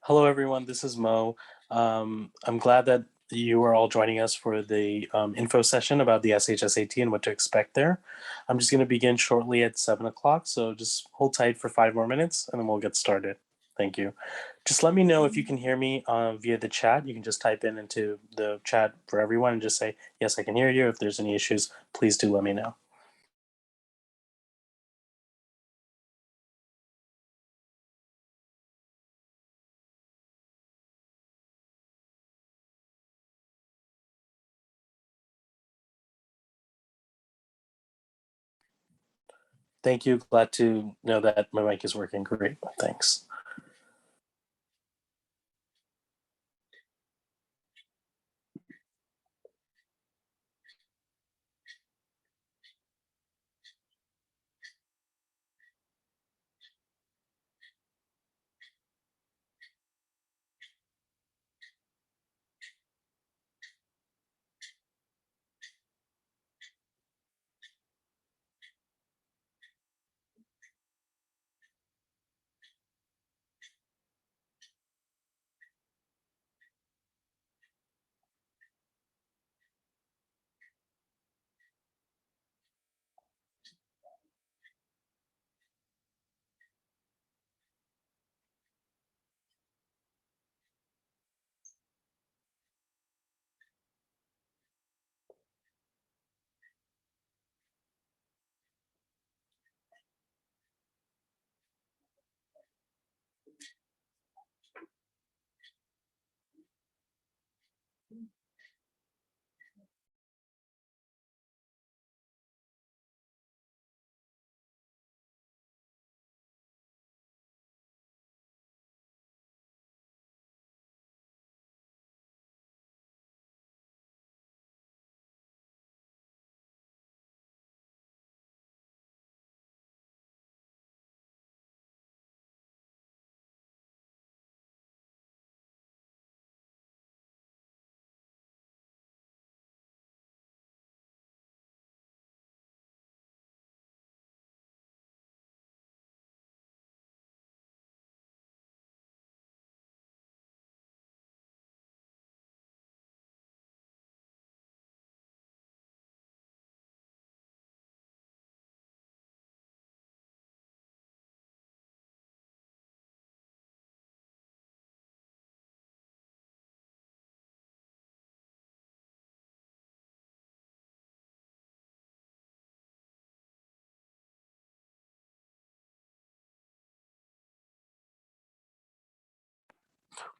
Hello, everyone. This is Mo. I'm glad that you are all joining us for the info session about the SHSAT and what to expect there. I'm just going to begin shortly at 7 o'clock, so just hold tight for 5 more minutes and then we'll get started. Thank you. Just let me know if you can hear me via the chat. You can just type in into the chat for everyone and just say, yes, I can hear you. If there's any issues, please do let me know. Thank you. Glad to know that my mic is working great. Thanks.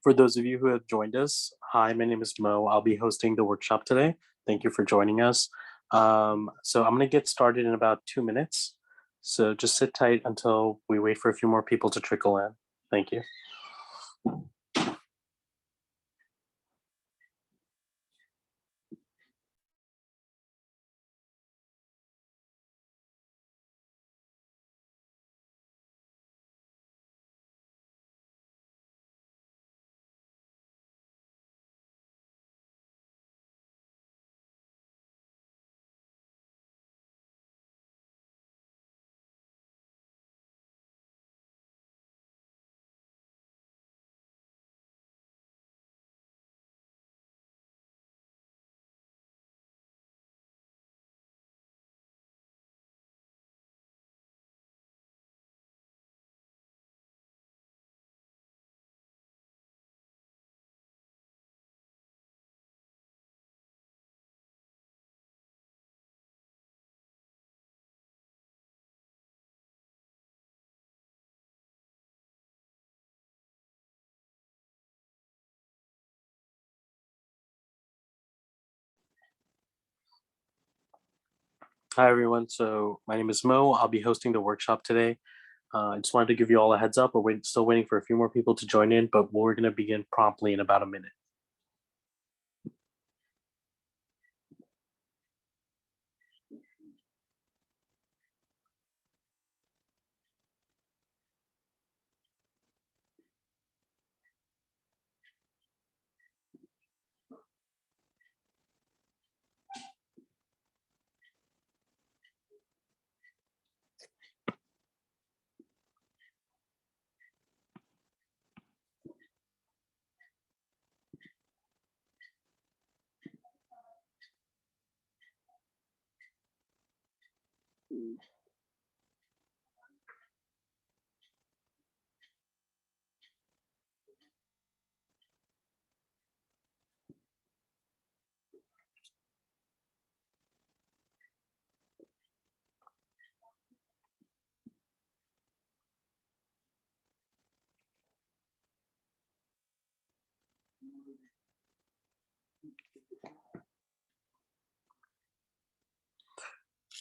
For those of you who have joined us, hi, my name is Mo. I'll be hosting the workshop today. Thank you for joining us. So I'm going to get started in about 2 minutes. So just sit tight until we wait for a few more people to trickle in. Thank you. Hi, everyone. So my name is Mo. I'll be hosting the workshop today. I just wanted to give you all a heads up. We're still waiting for a few more people to join in, but we're going to begin promptly in about a minute.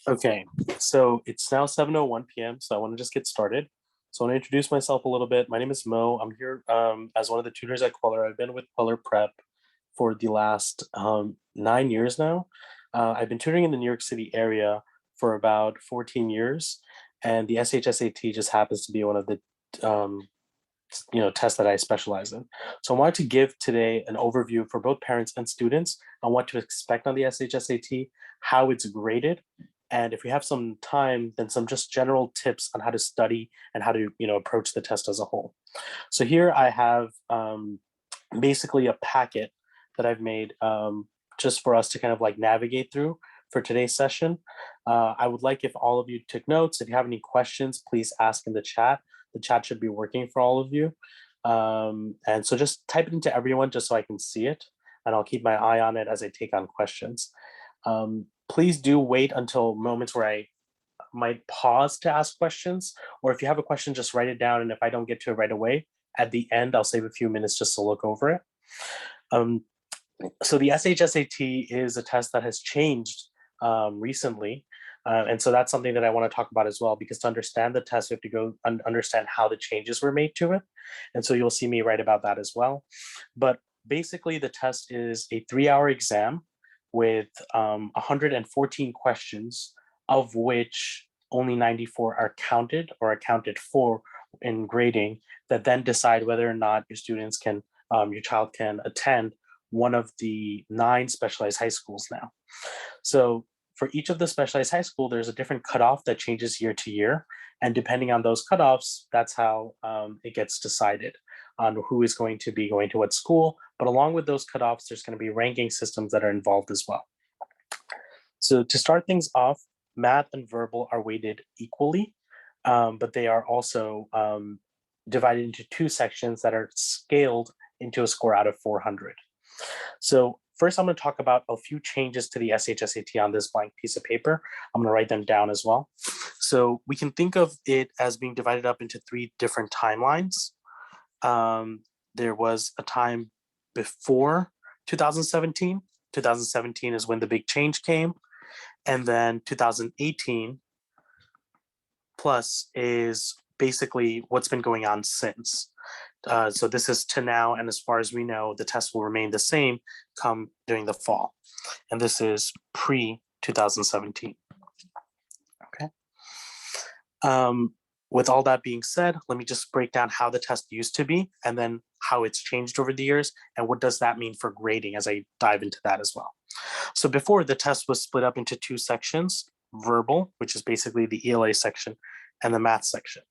Okay, so it's now 7:01 p.m., so I want to just get started. So I want to introduce myself a little bit. My name is Mo. I'm here as one of the tutors at Queller. I've been with Queller Prep for the last 9 years now. I've been tutoring in the New York City area for about 14 years, and the SHSAT just happens to be one of the um, tests that I specialize in. So I wanted to give today an overview for both parents and students on what to expect on the SHSAT, how it's graded, and if we have some time, then some just general tips on how to study and how to approach the test as a whole. So here I have basically a packet that I've made just for us to kind of like navigate through for today's session. I would like if all of you took notes. If you have any questions, please ask in the chat. The chat should be working for all of you. And so just type it into everyone just so I can see it, and I'll keep my eye on it as I take on questions. Please do wait until moments where I might pause to ask questions, or if you have a question, just write it down. And if I don't get to it right away, at the end, I'll save a few minutes just to look over it. So the SHSAT is a test that has changed recently. And so that's something that I want to talk about as well, because to understand the test, you have to go understand how the changes were made to it. And so you'll see me write about that as well. But basically, the test is a 3-hour exam with 114 questions, of which only 94 are counted or accounted for in grading, that then decide whether or not your child can attend one of the 9 specialized high schools now. So for each of the specialized high school, there's a different cutoff that changes year to year. And depending on those cutoffs, that's how it gets decided on who is going to be going to what school. But along with those cutoffs, there's going to be ranking systems that are involved as well. So to start things off, math and verbal are weighted equally, but they are also divided into 2 sections that are scaled into a score out of 400. So first, I'm going to talk about a few changes to the SHSAT on this blank piece of paper. I'm going to write them down as well. So we can think of it as being divided up into 3 different timelines. There was a time before 2017. 2017 is when the big change came. And then 2018 plus is basically what's been going on since. So this is to now, and as far as we know, the test will remain the same come during the fall. And this is pre-2017. Okay. With all that being said, let me just break down how the test used to be and then how it's changed over the years and what does that mean for grading as I dive into that as well. So before, the test was split up into 2 sections, verbal, which is basically the ELA section, and the math section.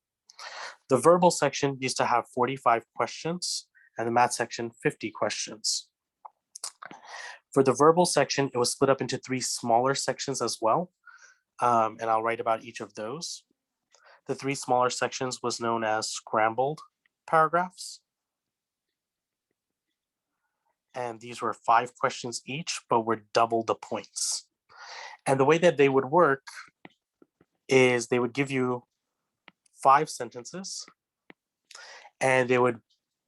The verbal section used to have 45 questions and the math section 50 questions. For the verbal section, it was split up into 3 smaller sections as well, and I'll write about each of those. The 3 smaller sections was known as Scrambled Paragraphs. And these were 5 questions each, but were double the points. And the way that they would work is they would give you 5 sentences, and they would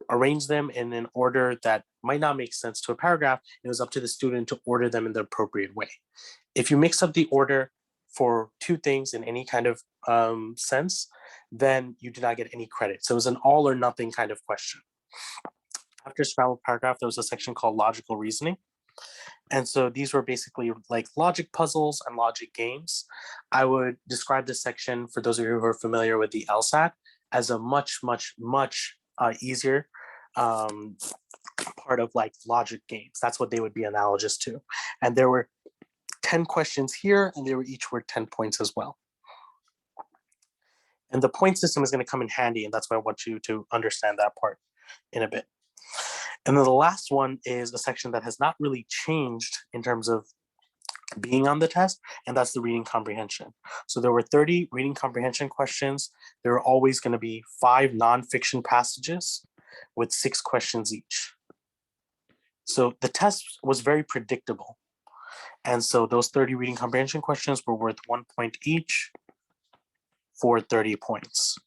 arrange them in an order that might not make sense to a paragraph. It was up to the student to order them in the appropriate way. If you mix up the order for 2 things in any kind of sense, then you do not get any credit. So it was an all or nothing kind of question. After Scrambled Paragraph, there was a section called Logical Reasoning. And so these were basically like logic puzzles and logic games. I would describe this section, for those of you who are familiar with the LSAT, as a much, much, much easier part of like logic games. That's what they would be analogous to. And there were 10 questions here, and they were each worth 10 points as well. And the point system is going to come in handy, and that's why I want you to understand that part in a bit. And then the last one is a section that has not really changed in terms of being on the test, and that's the reading comprehension. So there were 30 reading comprehension questions. There were always going to be 5 nonfiction passages with 6 questions each. So the test was very predictable. And so those 30 reading comprehension questions were worth 1 point each for 30 points.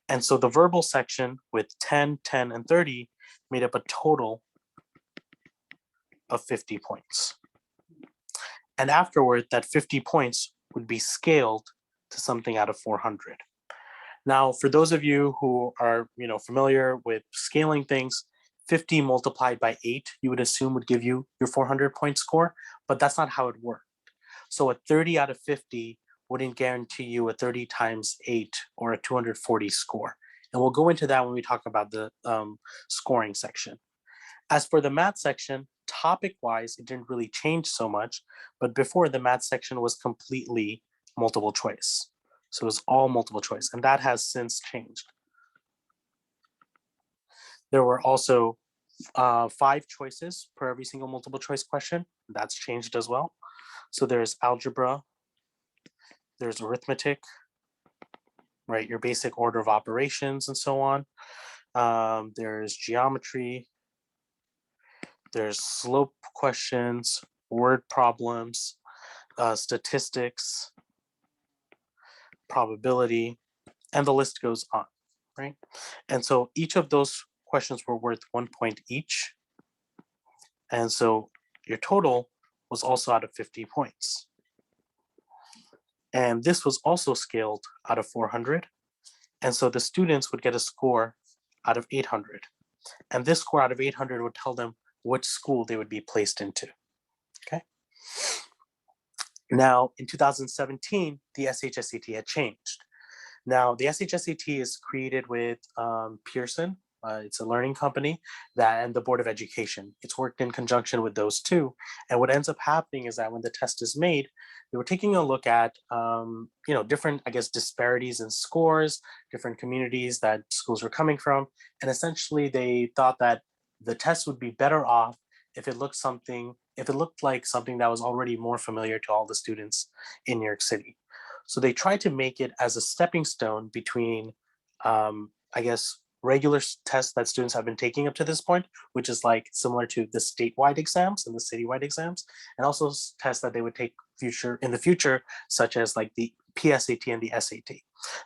And so the verbal section with 10, 10, and 30 made up a total of 50 points. And afterward, that 50 points would be scaled to something out of 400. Now, for those of you who are familiar with scaling things, 50 multiplied by 8, you would assume would give you your 400-point score, but that's not how it worked. So a 30 out of 50 wouldn't guarantee you a 30 times 8 or a 240 score. And we'll go into that when we talk about the scoring section. As for the math section, topic-wise, it didn't really change so much, but before the math section was completely multiple choice. So it was all multiple choice, and that has since changed. There were also 5 choices per every single multiple choice question. That's changed as well. So there's algebra, there's arithmetic, right? Your basic order of operations and so on. There's geometry, there's slope questions, word problems, statistics, probability, and the list goes on, right? And so each of those questions were worth 1 point each. And so your total was also out of 50 points. And this was also scaled out of 400. And so the students would get a score out of 800. And this score out of 800 would tell them which school they would be placed into, okay? Now, in 2017, the SHSAT had changed. Now, the SHSAT is created with Pearson. It's a learning company and the Board of Education. It's worked in conjunction with those two. And what ends up happening is that when the test is made, they were taking a look at different, disparities in scores, different communities that schools were coming from. And essentially, they thought that the test would be better off if it looked like something that was already more familiar to all the students in New York City. So they tried to make it as a stepping stone between, regular tests that students have been taking up to this point, which is like similar to the statewide exams and the citywide exams, and also tests that they would take in the future, such as like the PSAT and the SAT.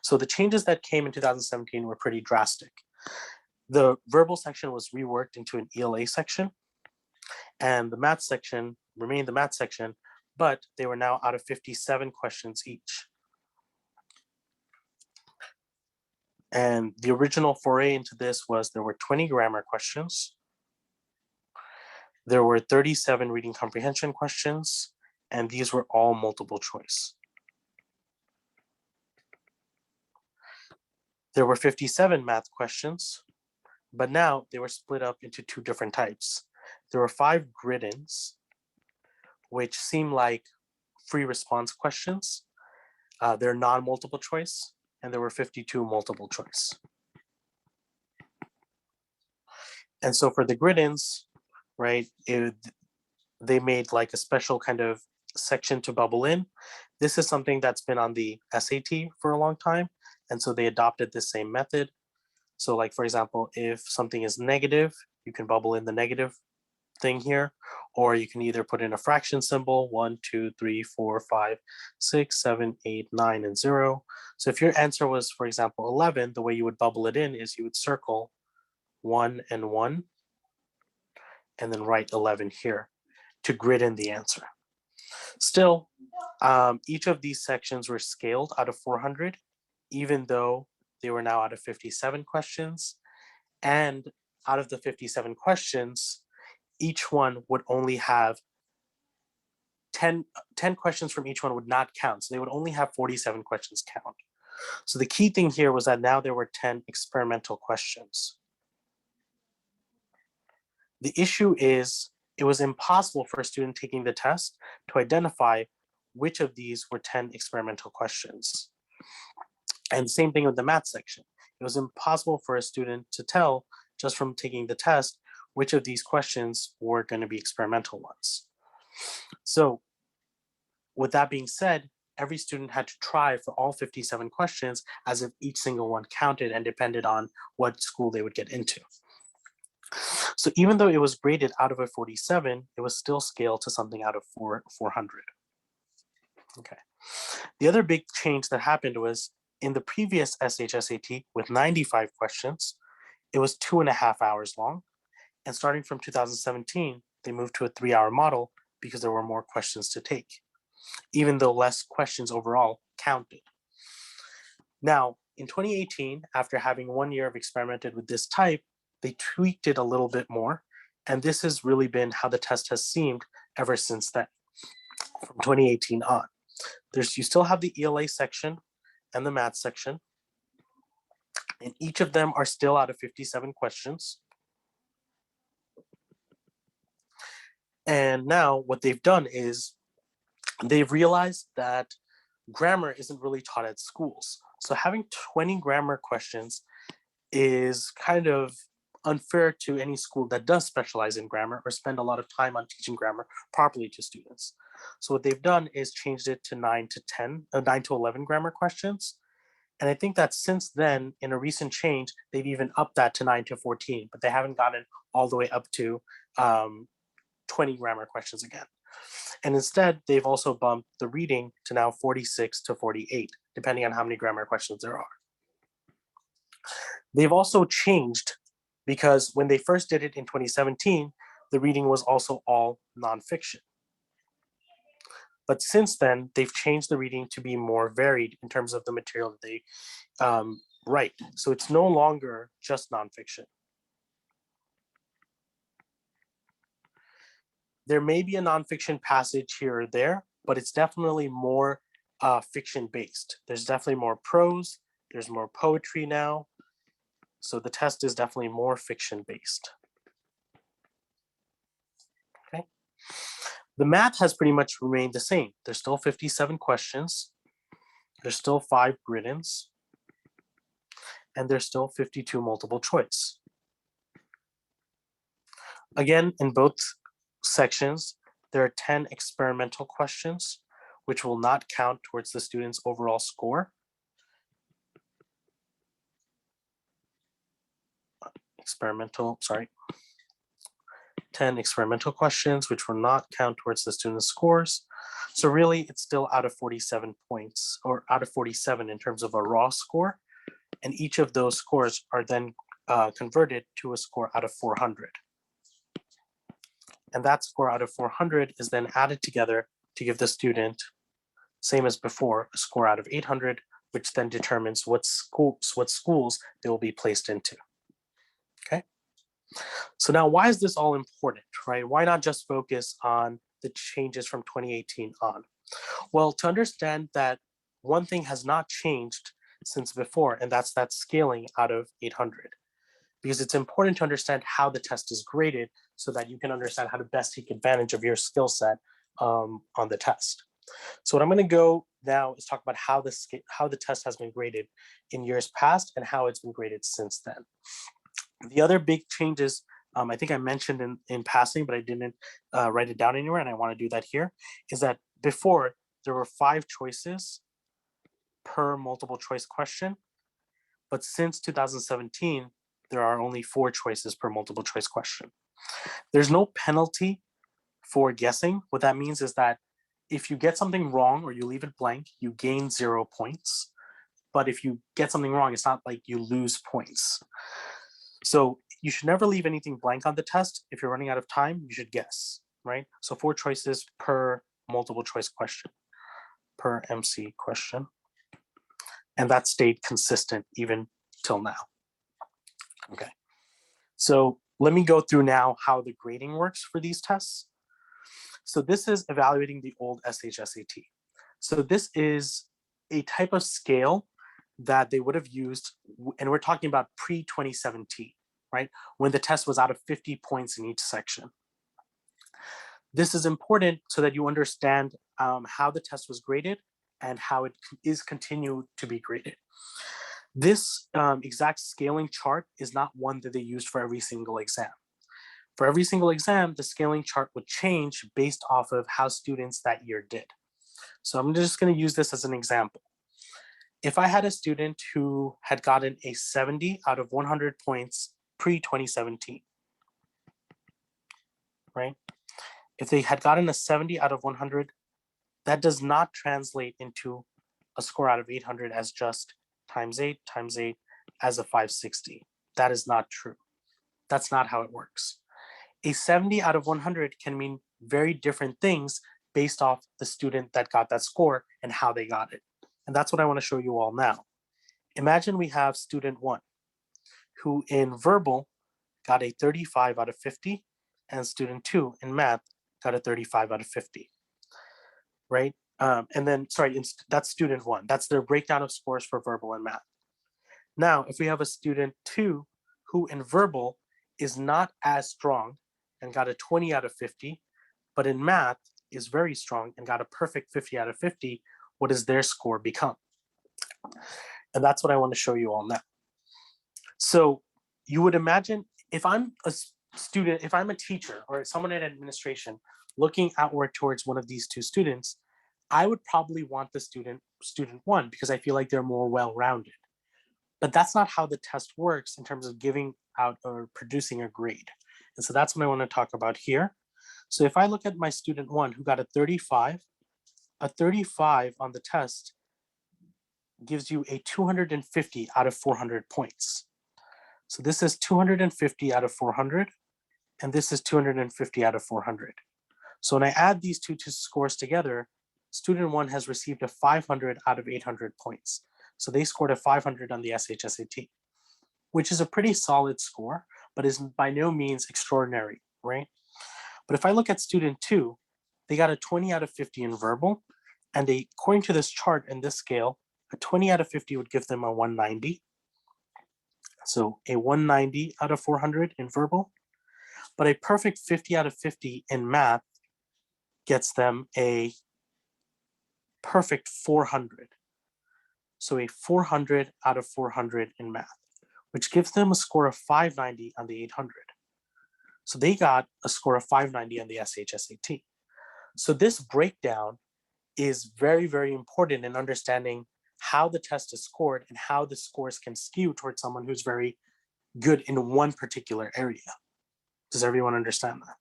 So the changes that came in 2017 were pretty drastic. The verbal section was reworked into an ELA section, and the math section remained the math section, but they were now out of 57 questions each. And the original foray into this was there were 20 grammar questions. There were 37 reading comprehension questions, and these were all multiple choice. There were 57 math questions, but now they were split up into 2 different types. There were 5 grid-ins, which seem like free response questions. They're non-multiple choice, and there were 52 multiple choice. And so for the grid-ins, right, they made like a special kind of section to bubble in. This is something that's been on the SAT for a long time, and so they adopted this same method. So like, for example, if something is negative, you can bubble in the negative thing here, or you can either put in a fraction symbol, 1, 2, 3, 4, 5, 6, 7, 8, 9, and 0. So if your answer was, for example, 11, the way you would bubble it in is you would circle 1 and 1, and then write 11 here to grid in the answer. Still, each of these sections were scaled out of 400, even though they were now out of 57 questions. And out of the 57 questions, each one would only have 10 questions from each one would not count. So they would only have 47 questions count. So the key thing here was that now there were 10 experimental questions. The issue is it was impossible for a student taking the test to identify which of these were 10 experimental questions. And same thing with the math section. It was impossible for a student to tell just from taking the test which of these questions were going to be experimental ones. So with that being said, every student had to try for all 57 questions as if each single one counted and depended on what school they would get into. So even though it was graded out of a 47, it was still scaled to something out of 400. Okay. The other big change that happened was in the previous SHSAT with 95 questions, it was 2.5 hours long. And starting from 2017, they moved to a 3-hour model because there were more questions to take, even though less questions overall counted. Now, in 2018, after having 1 year of experimented with this type, they tweaked it a little bit more. And this has really been how the test has seemed ever since then, from 2018 on. You still have the ELA section and the math section, and each of them are still out of 57 questions. And now what they've done is they've realized that grammar isn't really taught at schools. So having 20 grammar questions is kind of unfair to any school that does specialize in grammar or spend a lot of time on teaching grammar properly to students. So what they've done is changed it to 9 to 11 grammar questions. And I think that since then, in a recent change, they've even upped that to 9 to 14, but they haven't gotten all the way up to 20 grammar questions again. And instead, they've also bumped the reading to now 46 to 48, depending on how many grammar questions there are. They've also changed because when they first did it in 2017, the reading was also all nonfiction. But since then, they've changed the reading to be more varied in terms of the material that they write. So it's no longer just nonfiction. There may be a nonfiction passage here or there, but it's definitely more fiction-based. There's definitely more prose, there's more poetry now. So the test is definitely more fiction-based. Okay. The math has pretty much remained the same. There's still 57 questions. There's still 5 grid-ins. And there's still 52 multiple choice. Again, in both sections, there are 10 experimental questions, which will not count towards the student's overall score. Sorry. 10 experimental questions, which will not count towards the student's scores. So really, it's still out of 47 points, or out of 47 in terms of a raw score. And each of those scores are then converted to a score out of 400. And that score out of 400 is then added together to give the student, same as before, a score out of 800, which then determines what schools they will be placed into. Okay. So now, why is this all important, right? Why not just focus on the changes from 2018 on? Well, to understand that one thing has not changed since before, and that's that scaling out of 800. Because it's important to understand how the test is graded so that you can understand how to best take advantage of your skill set on the test. So what I'm going to go now is talk about how the test has been graded in years past and how it's been graded since then. The other big changes, I think I mentioned in passing, but I didn't write it down anywhere, and I want to do that here, is that before there were 5 choices per multiple choice question, but since 2017, there are only 4 choices per multiple choice question. There's no penalty for guessing. What that means is that if you get something wrong or you leave it blank, you gain 0 points. But if you get something wrong, it's not like you lose points. So you should never leave anything blank on the test. If you're running out of time, you should guess, right? So 4 choices per multiple choice question, per MC question. And that stayed consistent even till now. Okay. So let me go through now how the grading works for these tests. So this is evaluating the old SHSAT. So this is a type of scale that they would have used, and we're talking about pre-2017, right? When the test was out of 50 points in each section. This is important so that you understand how the test was graded and how it is continued to be graded. This exact scaling chart is not one that they used for every single exam. For every single exam, the scaling chart would change based off of how students that year did. So I'm just going to use this as an example. If I had a student who had gotten a 70 out of 100 points pre-2017, right? If they had gotten a 70 out of 100, that does not translate into a score out of 800 as just times 8 times 8 as a 560. That is not true. That's not how it works. A 70 out of 100 can mean very different things based off the student that got that score and how they got it. And that's what I want to show you all now. Imagine we have student 1, who in verbal got a 35 out of 50, and student 2 in math got a 35 out of 50, right? And then, sorry, that's student 1. That's their breakdown of scores for verbal and math. Now, if we have a student 2 who in verbal is not as strong and got a 20 out of 50, but in math is very strong and got a perfect 50 out of 50, what does their score become? And that's what I want to show you all now. So you would imagine if I'm a student, if I'm a teacher or someone in administration looking outward towards one of these two students, I would probably want the student 1 because I feel like they're more well-rounded. But that's not how the test works in terms of giving out or producing a grade. And so that's what I want to talk about here. So if I look at my student 1 who got a 35 on the test gives you a 250 out of 400 points. So this is 250 out of 400, and this is 250 out of 400. So when I add these two scores together, student 1 has received a 500 out of 800 points. So they scored a 500 on the SHSAT, which is a pretty solid score, but is by no means extraordinary, right? But if I look at student 2, they got a 20 out of 50 in verbal, and according to this chart and this scale, a 20 out of 50 would give them a 190. So a 190 out of 400 in verbal, but a perfect 50 out of 50 in math gets them a perfect 400. So a 400 out of 400 in math, which gives them a score of 590 on the 800. So they got a score of 590 on the SHSAT. So this breakdown is very, very important in understanding how the test is scored and how the scores can skew towards someone who's very good in one particular area. Does everyone understand that?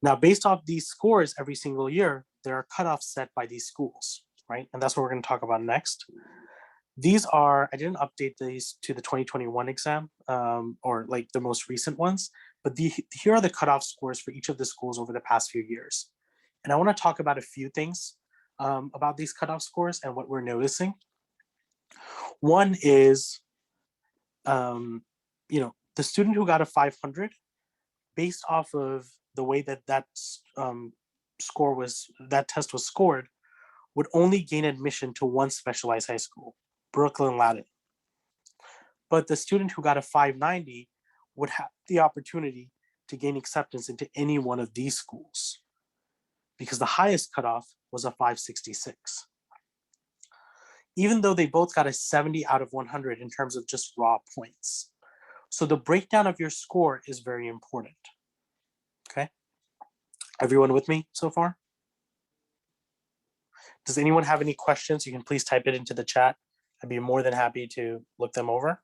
Now, based off these scores every single year, there are cutoffs set by these schools, right? And that's what we're going to talk about next. These are, I didn't update these to the 2021 exam or like the most recent ones, but here are the cutoff scores for each of the schools over the past few years. And I want to talk about a few things about these cutoff scores and what we're noticing. One is, the student who got a 500, based off of the way that that test was scored, would only gain admission to one specialized high school, Brooklyn Latin. But the student who got a 590 would have the opportunity to gain acceptance into any one of these schools because the highest cutoff was a 566. Even though they both got a 70 out of 100 in terms of just raw points. So the breakdown of your score is very important. Okay. Everyone with me so far? Does anyone have any questions? You can please type it into the chat. I'd be more than happy to look them over.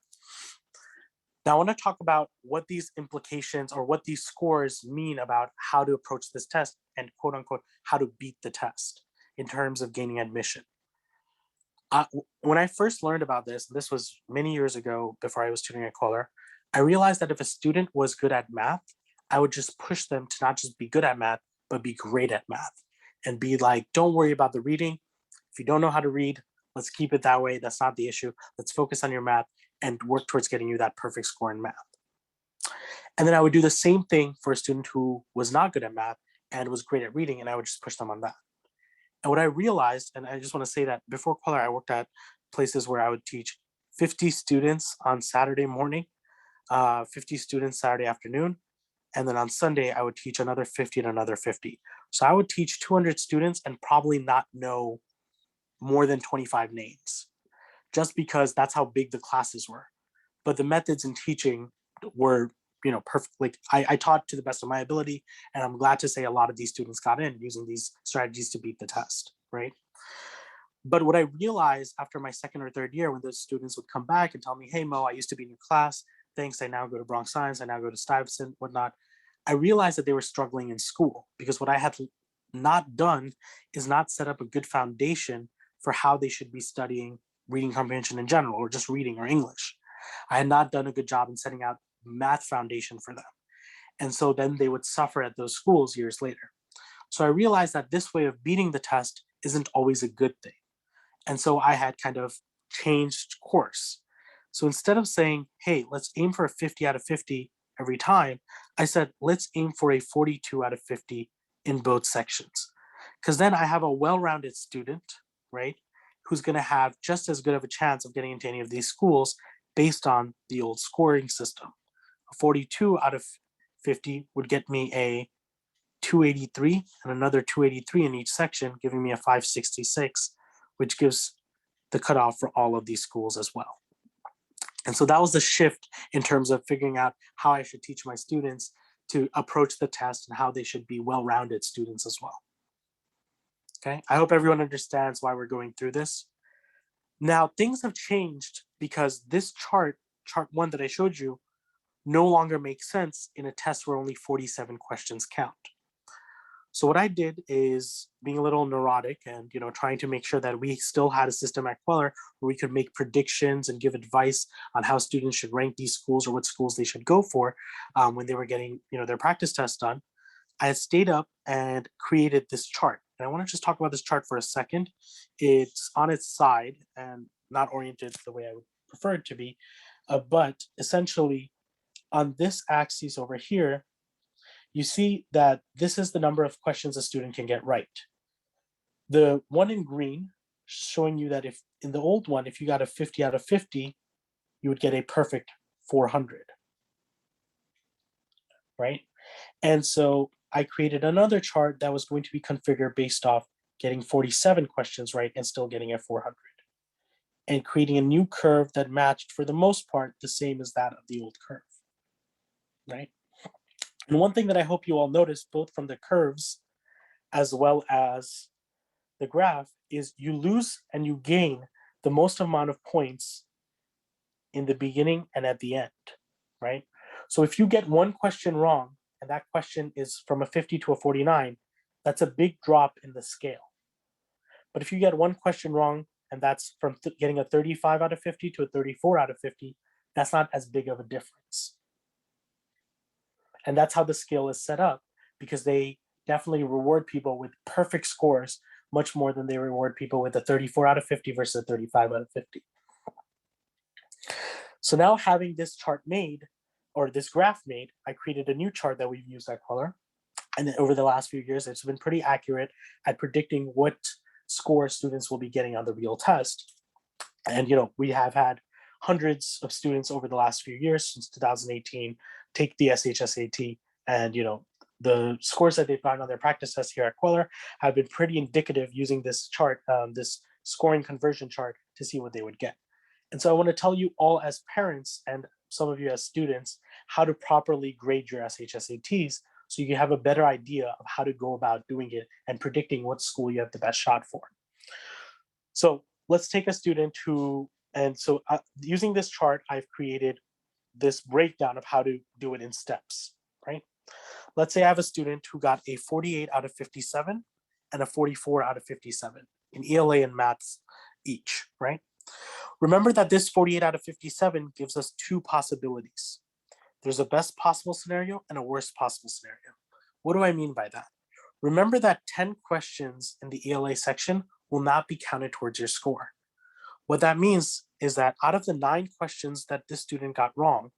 Now I want to talk about what these implications or what these scores mean about how to approach this test and quote unquote, how to beat the test in terms of gaining admission. When I first learned about this was many years ago before I was tutoring at Kohler, I realized that if a student was good at math, I would just push them to not just be good at math, but be great at math and be like, don't worry about the reading. If you don't know how to read, let's keep it that way. That's not the issue. Let's focus on your math and work towards getting you that perfect score in math. And then I would do the same thing for a student who was not good at math and was great at reading, and I would just push them on that. And what I realized, and I just want to say that before Kohler, I worked at places where I would teach 50 students on Saturday morning, 50 students Saturday afternoon, and then on Sunday, I would teach another 50 and another 50. So I would teach 200 students and probably not know more than 25 names, just because that's how big the classes were. But the methods in teaching were perfect. Like I taught to the best of my ability, and I'm glad to say a lot of these students got in using these strategies to beat the test, right? But what I realized after my second or third year, when those students would come back and tell me, hey, Mo, I used to be in your class. Thanks. I now go to Bronx Science. I now go to Stuyvesant, whatnot. I realized that they were struggling in school because what I had not done is not set up a good foundation for how they should be studying reading comprehension in general, or just reading or English. I had not done a good job in setting out math foundation for them. And so then they would suffer at those schools years later. So I realized that this way of beating the test isn't always a good thing. And so I had kind of changed course. So instead of saying, hey, let's aim for a 50 out of 50 every time, I said, let's aim for a 42 out of 50 in both sections. Because then I have a well-rounded student, right, who's going to have just as good of a chance of getting into any of these schools based on the old scoring system. A 42 out of 50 would get me a 283 and another 283 in each section, giving me a 566, which gives the cutoff for all of these schools as well. And so that was the shift in terms of figuring out how I should teach my students to approach the test and how they should be well-rounded students as well. Okay, I hope everyone understands why we're going through this. Now, things have changed because this chart one that I showed you, no longer makes sense in a test where only 47 questions count. So what I did is being a little neurotic and trying to make sure that we still had a system at Queller where we could make predictions and give advice on how students should rank these schools or what schools they should go for when they were getting their practice tests done. I had stayed up and created this chart. And I want to just talk about this chart for a second. It's on its side and not oriented the way I would prefer it to be. But essentially on this axis over here, you see that this is the number of questions a student can get right. The one in green showing you that if in the old one, if you got a 50 out of 50, you would get a perfect 400, right? And so I created another chart that was going to be configured based off getting 47 questions right and still getting a 400, and creating a new curve that matched for the most part the same as that of the old curve, right? And one thing that I hope you all notice, both from the curves as well as the graph, is you lose and you gain the most amount of points in the beginning and at the end, right? So if you get one question wrong, and that question is from a 50 to a 49, that's a big drop in the scale. But if you get one question wrong, and that's from getting a 35 out of 50 to a 34 out of 50, that's not as big of a difference. And that's how the scale is set up, because they definitely reward people with perfect scores much more than they reward people with a 34 out of 50 versus a 35 out of 50. So now, having this chart made, or this graph made, I created a new chart that we've used at Queller. And then over the last few years, it's been pretty accurate at predicting what score students will be getting on the real test. And we have had hundreds of students over the last few years, since 2018, take the SHSAT, and the scores that they've gotten on their practice tests here at Queller have been pretty indicative, using this chart, this scoring conversion chart, to see what they would get. And so I want to tell you all as parents, and some of you as students, how to properly grade your SHSATs, so you have a better idea of how to go about doing it and predicting what school you have the best shot for. So let's take a student who, and so using this chart, I've created this breakdown of how to do it in steps, right? Let's say I have a student who got a 48 out of 57 and a 44 out of 57 in ELA and maths each, right? Remember that this 48 out of 57 gives us two possibilities. There's a best possible scenario and a worst possible scenario. What do I mean by that? Remember that 10 questions in the ELA section will not be counted towards your score. What that means is that out of the 9 questions that this student got wrong,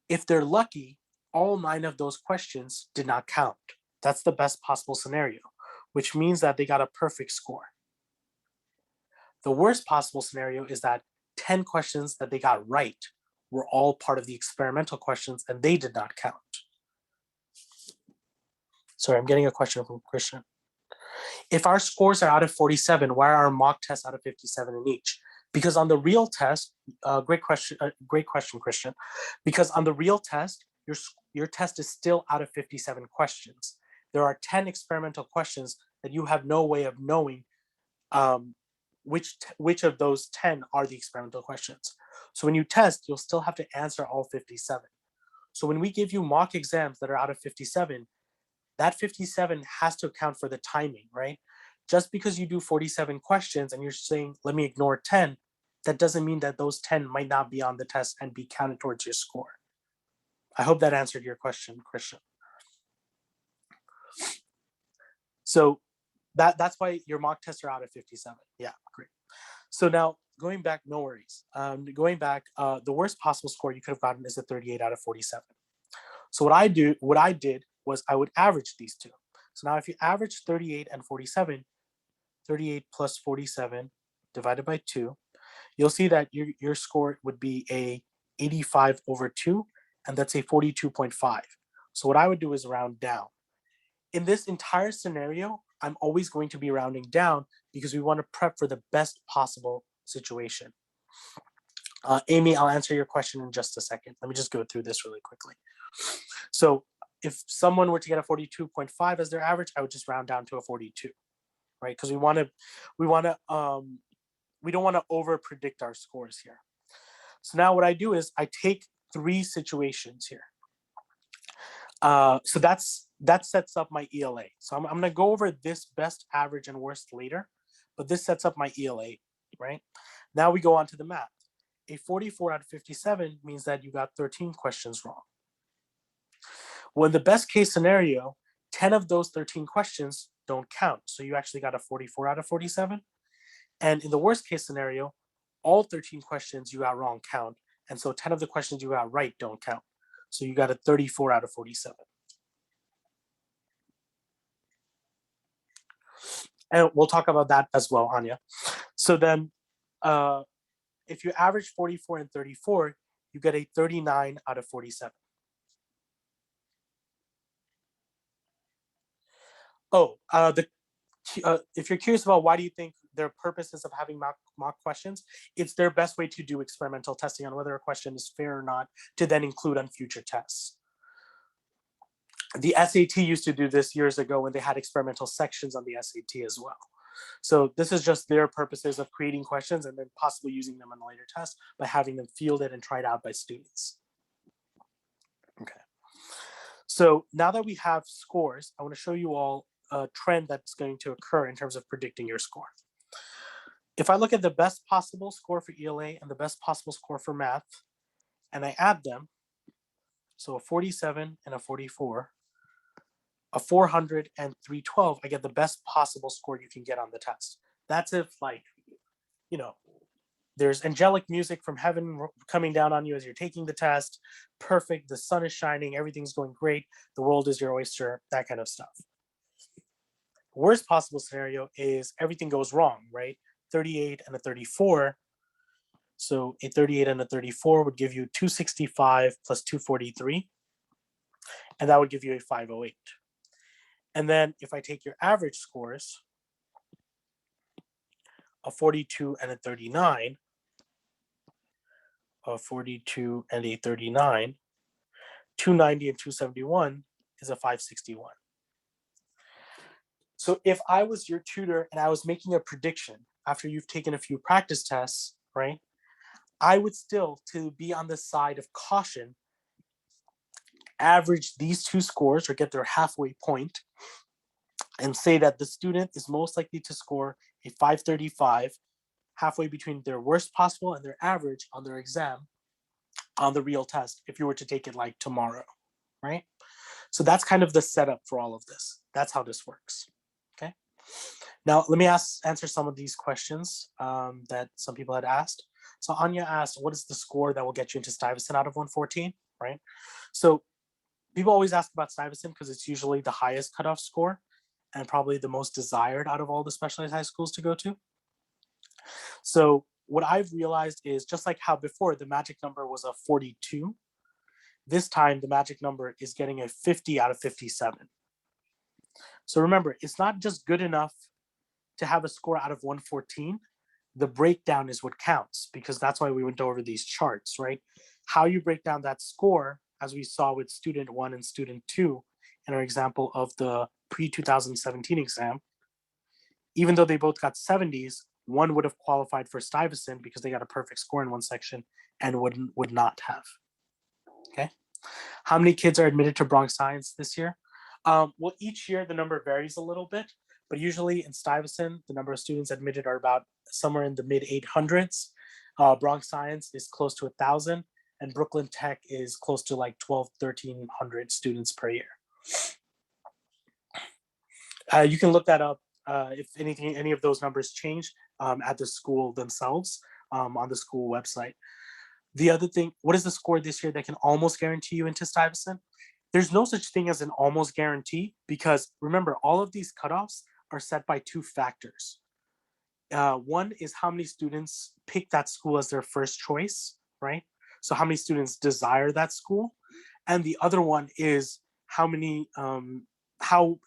if they're lucky, all 9 of those questions did not count. That's the best possible scenario, which means that they got a perfect score. The worst possible scenario is that 10 questions that they got right were all part of the experimental questions and they did not count. Sorry, I'm getting a question from Christian. If our scores are out of 47, why are our mock tests out of 57 in each? Because on the real test, great question, Christian. Because on the real test, your test is still out of 57 questions. There are 10 experimental questions that you have no way of knowing which of those 10 are the experimental questions. So when you test, you'll still have to answer all 57. So when we give you mock exams that are out of 57, that 57 has to account for the timing, right? Just because you do 47 questions and you're saying, let me ignore 10, that doesn't mean that those 10 might not be on the test and be counted towards your score. I hope that answered your question, Christian. So that's why your mock tests are out of 57. Yeah, great. So now going back, no worries. The worst possible score you could have gotten is a 38 out of 47. So what I did was I would average these two. So now if you average 38 and 47, 38 plus 47 divided by 2, you'll see that your score would be a 85 over 2, and that's a 42.5. So what I would do is round down. In this entire scenario, I'm always going to be rounding down because we want to prep for the best possible situation. Amy, I'll answer your question in just a second. Let me just go through this really quickly. So if someone were to get a 42.5 as their average, I would just round down to a 42, right? Because we don't want to over predict our scores here. So now what I do is I take 3 situations here. So that sets up my ELA. So I'm going to go over this best, average, and worst later, but this sets up my ELA, right? Now we go on to the math. A 44 out of 57 means that you got 13 questions wrong. Well, in the best case scenario, 10 of those 13 questions don't count. So you actually got a 44 out of 47. And in the worst case scenario, all 13 questions you got wrong count. And so 10 of the questions you got right don't count. So you got a 34 out of 47. And we'll talk about that as well, Anya. So then if you average 44 and 34, you get a 39 out of 47. If you're curious about why do you think their purposes of having mock questions, it's their best way to do experimental testing on whether a question is fair or not to then include on future tests. The SAT used to do this years ago when they had experimental sections on the SAT as well. So this is just their purposes of creating questions and then possibly using them on a later test by having them fielded and tried out by students. Okay. So now that we have scores, I want to show you all a trend that's going to occur in terms of predicting your score. If I look at the best possible score for ELA and the best possible score for math, and I add them, so a 47 and a 44, a 400 and 312, I get the best possible score you can get on the test. That's if, like, there's angelic music from heaven coming down on you as you're taking the test. Perfect, the sun is shining, everything's going great, the world is your oyster, that kind of stuff. Worst possible scenario is everything goes wrong, right? 38 and a 34. So a 38 and a 34 would give you 265 plus 243. And that would give you a 508. And then if I take your average scores, a 42 and a 39, a 42 and a 39, 290 and 271 is a 561. So if I was your tutor and I was making a prediction after you've taken a few practice tests, right, I would still, to be on the side of caution, average these two scores or get their halfway point and say that the student is most likely to score a 535 halfway between their worst possible and their average on their exam on the real test if you were to take it like tomorrow, right? So that's kind of the setup for all of this. That's how this works. Okay. Now let me answer some of these questions that some people had asked. So Anya asked, what is the score that will get you into Stuyvesant out of 114, right? So people always ask about Stuyvesant because it's usually the highest cutoff score and probably the most desired out of all the specialized high schools to go to. So what I've realized is just like how before the magic number was a 42, this time the magic number is getting a 50 out of 57. So remember, it's not just good enough to have a score out of 114. the breakdown is what counts, because that's why we went over these charts, right? How you break down that score, as we saw with student 1 and student 2 in our example of the pre-2017 exam, even though they both got 70s, one would have qualified for Stuyvesant because they got a perfect score in one section and would not have. Okay. How many kids are admitted to Bronx Science this year? Well, each year the number varies a little bit, but usually in Stuyvesant, the number of students admitted are about somewhere in the mid 800s. Bronx Science is close to 1,000, and Brooklyn Tech is close to like 1,300 students per year. You can look that up if anything, any of those numbers change at the school themselves on the school website. The other thing, what is the score this year that can almost guarantee you into Stuyvesant? There's no such thing as an almost guarantee, because remember, all of these cutoffs are set by two factors. One is how many students pick that school as their first choice, right? So how many students desire that school, and the other one is how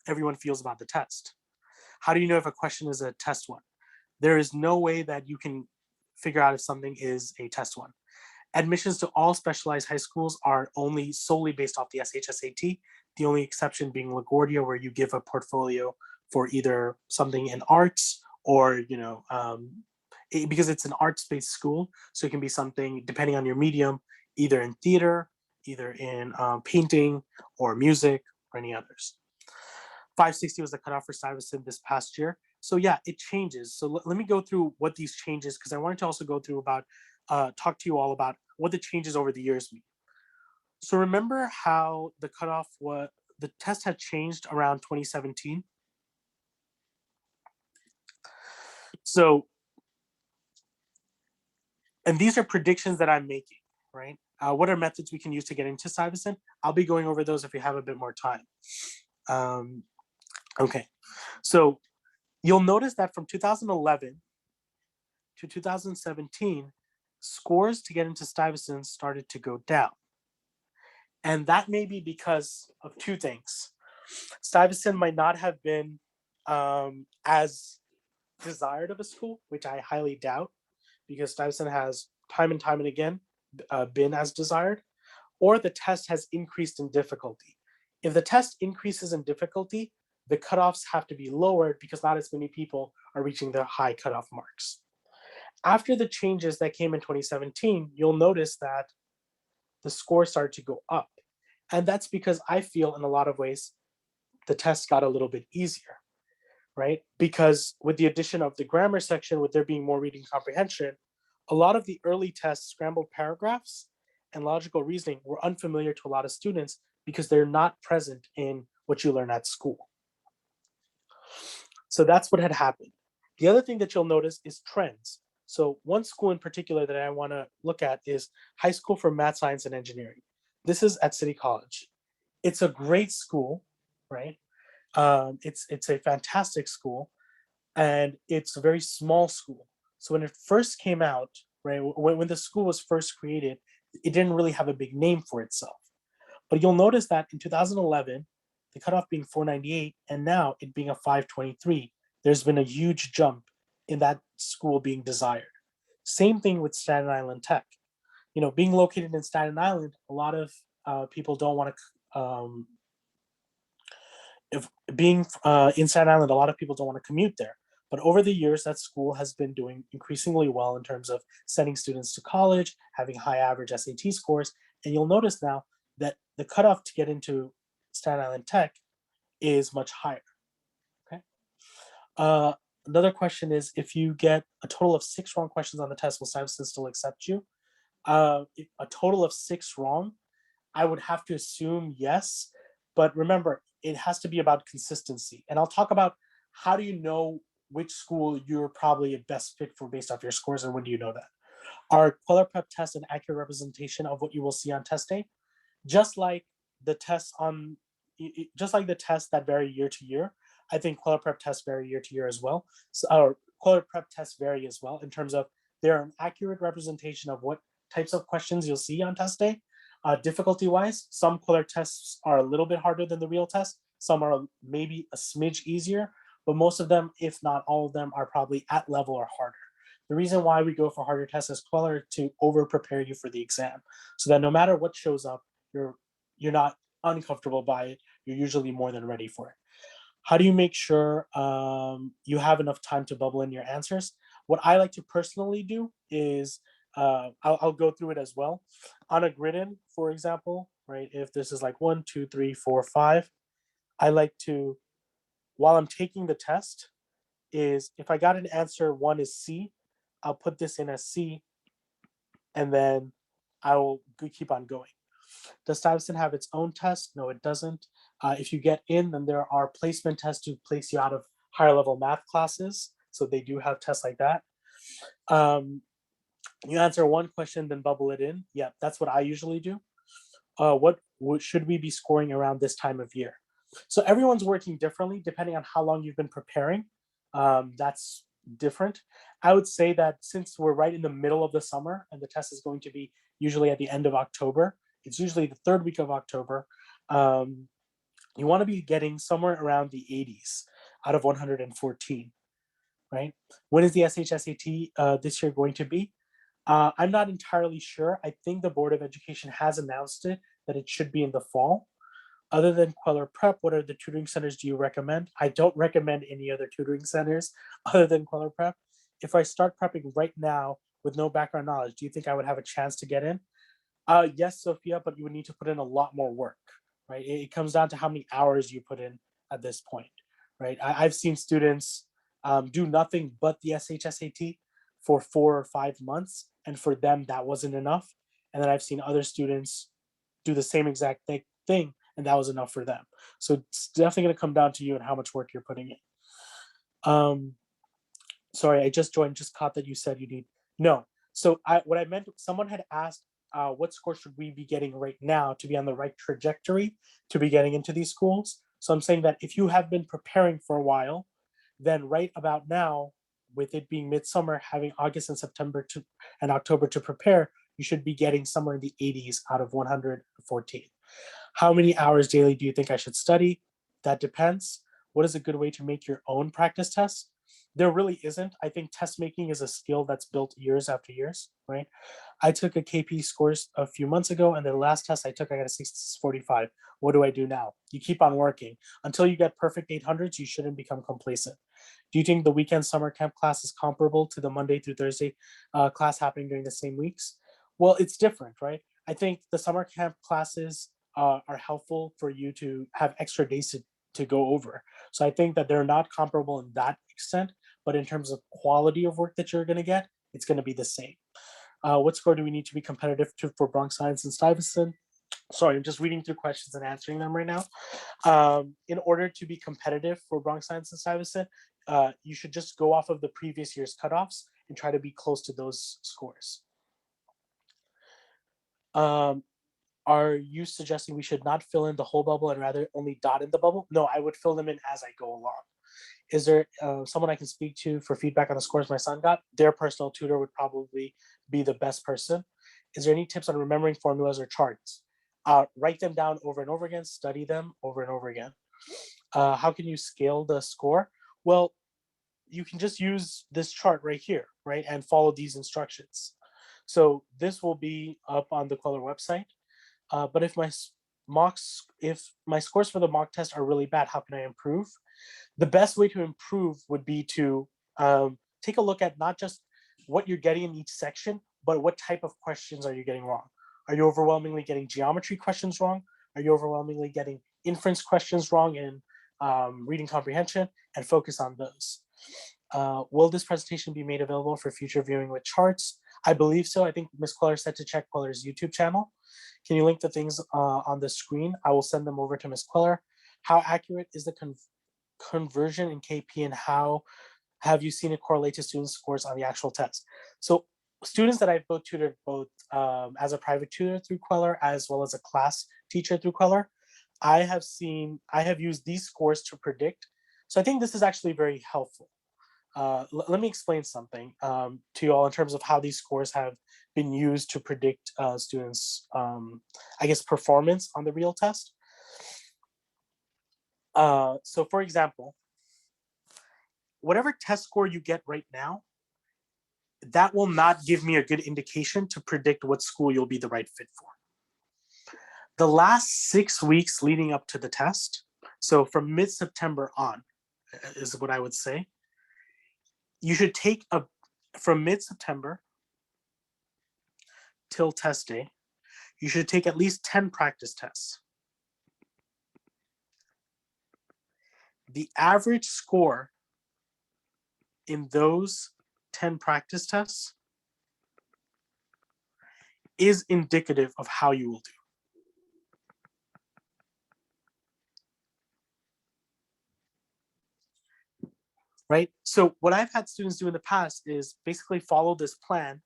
everyone feels about the test. How do you know if a question is a test one? There is no way that you can figure out if something is a test one. Admissions to all specialized high schools are only solely based off the SHSAT, the only exception being LaGuardia, where you give a portfolio for either something in arts or, because it's an arts-based school, so it can be something, depending on your medium, either in theater, either in painting or music or any others. 560 was the cutoff for Stuyvesant this past year. So yeah, it changes. So let me go through what these changes, because I wanted to also go through about, talk to you all about what the changes over the years mean. So remember how the test had changed around 2017? So, and these are predictions that I'm making, right? What are methods we can use to get into Stuyvesant? I'll be going over those if we have a bit more time. Okay, so you'll notice that from 2011 to 2017, scores to get into Stuyvesant started to go down. And that may be because of two things. Stuyvesant might not have been as desired of a school, which I highly doubt, because Stuyvesant has time and again been as desired, or the test has increased in difficulty. If the test increases in difficulty, the cutoffs have to be lowered because not as many people are reaching their high cutoff marks. After the changes that came in 2017, you'll notice that the score started to go up. And that's because I feel in a lot of ways, the test got a little bit easier, right? Because with the addition of the grammar section, with there being more reading comprehension, a lot of the early tests, scrambled paragraphs and logical reasoning, were unfamiliar to a lot of students because they're not present in what you learn at school. So that's what had happened. The other thing that you'll notice is trends. So one school in particular that I want to look at is High School for Math, Science, and Engineering. This is at City College. It's a great school, right? It's a fantastic school, and it's a very small school. So when it first came out, right, when the school was first created, it didn't really have a big name for itself. But you'll notice that in 2011, the cutoff being 498, and now it being a 523, there's been a huge jump in that school being desired. Same thing with Staten Island Tech. Being located in Staten Island, a lot of people don't want to. If being in Staten Island, a lot of people don't want to commute there. But over the years, that school has been doing increasingly well in terms of sending students to college, having high average SAT scores. And you'll notice now that the cutoff to get into Staten Island Tech is much higher. Okay. Another question is, if you get a total of 6 wrong questions on the test, will Stuyvesant still accept you? A total of 6 wrong, I would have to assume yes. But remember, it has to be about consistency. And I'll talk about how do you know which school you're probably a best fit for based off your scores, and when do you know that? Are Queller Prep tests an accurate representation of what you will see on test day? Just like the tests that vary year to year, I think Queller Prep tests vary year to year as well. So Queller Prep tests vary as well in terms of they're an accurate representation of what types of questions you'll see on test day. Difficulty-wise, some Queller tests are a little bit harder than the real test. Some are maybe a smidge easier, but most of them, if not all of them, are probably at level or harder. The reason why we go for harder tests as Queller is to over prepare you for the exam, so that no matter what shows up, you're not uncomfortable by it. You're usually more than ready for it. How do you make sure you have enough time to bubble in your answers? What I like to personally do is I'll go through it as well. On a grid-in, for example, right? If this is like 1, 2, 3, 4, 5, I like to, while I'm taking the test, is if I got an answer 1 is C, I'll put this in as C, and then I will keep on going. Does Stuyvesant have its own test? No, it doesn't. If you get in, then there are placement tests to place you out of higher level math classes. So they do have tests like that. You answer one question, then bubble it in. Yeah, that's what I usually do. What should we be scoring around this time of year? So everyone's working differently depending on how long you've been preparing. That's different. I would say that since we're right in the middle of the summer and the test is going to be usually at the end of October, it's usually the third week of October. You want to be getting somewhere around the 80s out of 114, right? When is the SHSAT this year going to be? I'm not entirely sure. I think the Board of Education has announced it, that it should be in the fall. Other than Queller Prep, what are the tutoring centers do you recommend? I don't recommend any other tutoring centers other than Queller Prep. If I start prepping right now with no background knowledge, do you think I would have a chance to get in? Yes, Sophia, but you would need to put in a lot more work, right? It comes down to how many hours you put in at this point, right? I've seen students do nothing but the SHSAT for 4 or 5 months, and for them that wasn't enough. And then I've seen other students do the same exact thing, and that was enough for them. So it's definitely going to come down to you and how much work you're putting in. Sorry, I just joined, just caught that you said you need, no. So what I meant, someone had asked, what score should we be getting right now to be on the right trajectory to be getting into these schools? So I'm saying that if you have been preparing for a while, then right about now, with it being midsummer, having August and September and October to prepare, you should be getting somewhere in the 80s out of 114. How many hours daily do you think I should study? That depends. What is a good way to make your own practice tests? There really isn't. I think test making is a skill that's built years after years, right? I took a KP scores a few months ago, and the last test I took, I got a 645. What do I do now? You keep on working. Until you get perfect 800s, you shouldn't become complacent. Do you think the weekend summer camp class is comparable to the Monday through Thursday class happening during the same weeks? Well, it's different, right? I think the summer camp classes are helpful for you to have extra days to go over. So I think that they're not comparable in that extent, but in terms of quality of work that you're going to get, it's going to be the same. What score do we need to be competitive to for Bronx Science and Stuyvesant? Sorry, I'm just reading through questions and answering them right now. In order to be competitive for Bronx Science and Stuyvesant, you should just go off of the previous year's cutoffs and try to be close to those scores. Are you suggesting we should not fill in the whole bubble and rather only dot in the bubble? No, I would fill them in as I go along. Is there someone I can speak to for feedback on the scores my son got? Their personal tutor would probably be the best person. Is there any tips on remembering formulas or charts? Write them down over and over again, study them over and over again. How can you scale the score? Well, you can just use this chart right here, right? And follow these instructions. So this will be up on the Queller website. But if my scores for the mock test are really bad, how can I improve? The best way to improve would be to take a look at not just what you're getting in each section, but what type of questions are you getting wrong? Are you overwhelmingly getting geometry questions wrong? Are you overwhelmingly getting inference questions wrong in reading comprehension? And focus on those. Will this presentation be made available for future viewing with charts? I believe so. I think Ms. Queller said to check Queller's YouTube channel. Can you link the things on the screen? I will send them over to Ms. Queller. How accurate is the conversion in KP, and how have you seen it correlate to students' scores on the actual test? So students that I've both tutored both as a private tutor through Queller as well as a class teacher through Queller, I have used these scores to predict. So I think this is actually very helpful. Let me explain something to you all in terms of how these scores have been used to predict students, I guess, performance on the real test. So for example, whatever test score you get right now, that will not give me a good indication to predict what school you'll be the right fit for. The last 6 weeks leading up to the test, so from mid-September on, is what I would say. You should take from mid-September till test day, you should take at least 10 practice tests. The average score in those 10 practice tests is indicative of how you will do. Right? So what I've had students do in the past is basically follow this plan.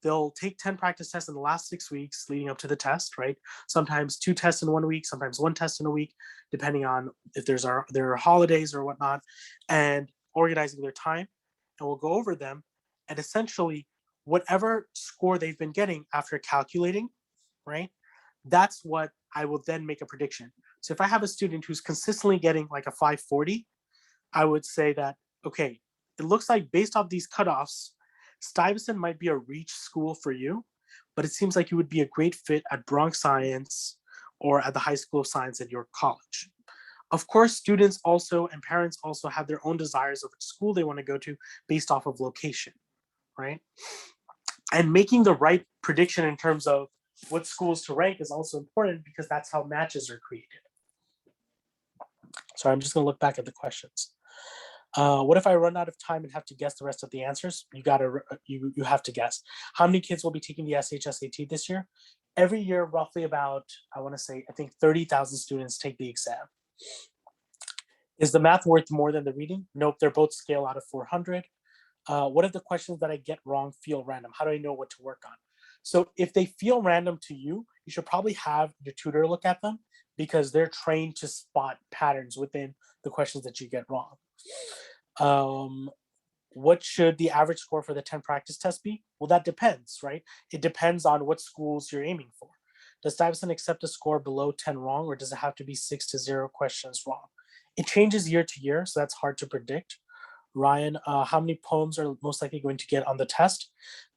They'll take 10 practice tests in the last 6 weeks leading up to the test, right? Sometimes 2 tests in 1 week, sometimes 1 test in a week, depending on if there are holidays or whatnot, and organizing their time. And we'll go over them. And essentially, whatever score they've been getting after calculating, right? That's what I will then make a prediction. So if I have a student who's consistently getting like a 540, I would say that, okay, it looks like based off these cutoffs, Stuyvesant might be a reach school for you, but it seems like you would be a great fit at Bronx Science or at the High School of Science at your college. Of course, students also and parents also have their own desires of which school they want to go to based off of location, right? And making the right prediction in terms of what schools to rank is also important because that's how matches are created. So I'm just going to look back at the questions. What if I run out of time and have to guess the rest of the answers? You have to guess. How many kids will be taking the SHSAT this year? Every year, roughly about, I think 30,000 students take the exam. Is the math worth more than the reading? Nope, they're both scale out of 400. What if the questions that I get wrong feel random? How do I know what to work on? So if they feel random to you, you should probably have your tutor look at them because they're trained to spot patterns within the questions that you get wrong. What should the average score for the 10 practice tests be? Well, that depends, right? It depends on what schools you're aiming for. Does Stuyvesant accept a score below 10 wrong, or does it have to be 6 to 0 questions wrong? It changes year to year, so that's hard to predict. Ryan, how many poems are most likely going to get on the test?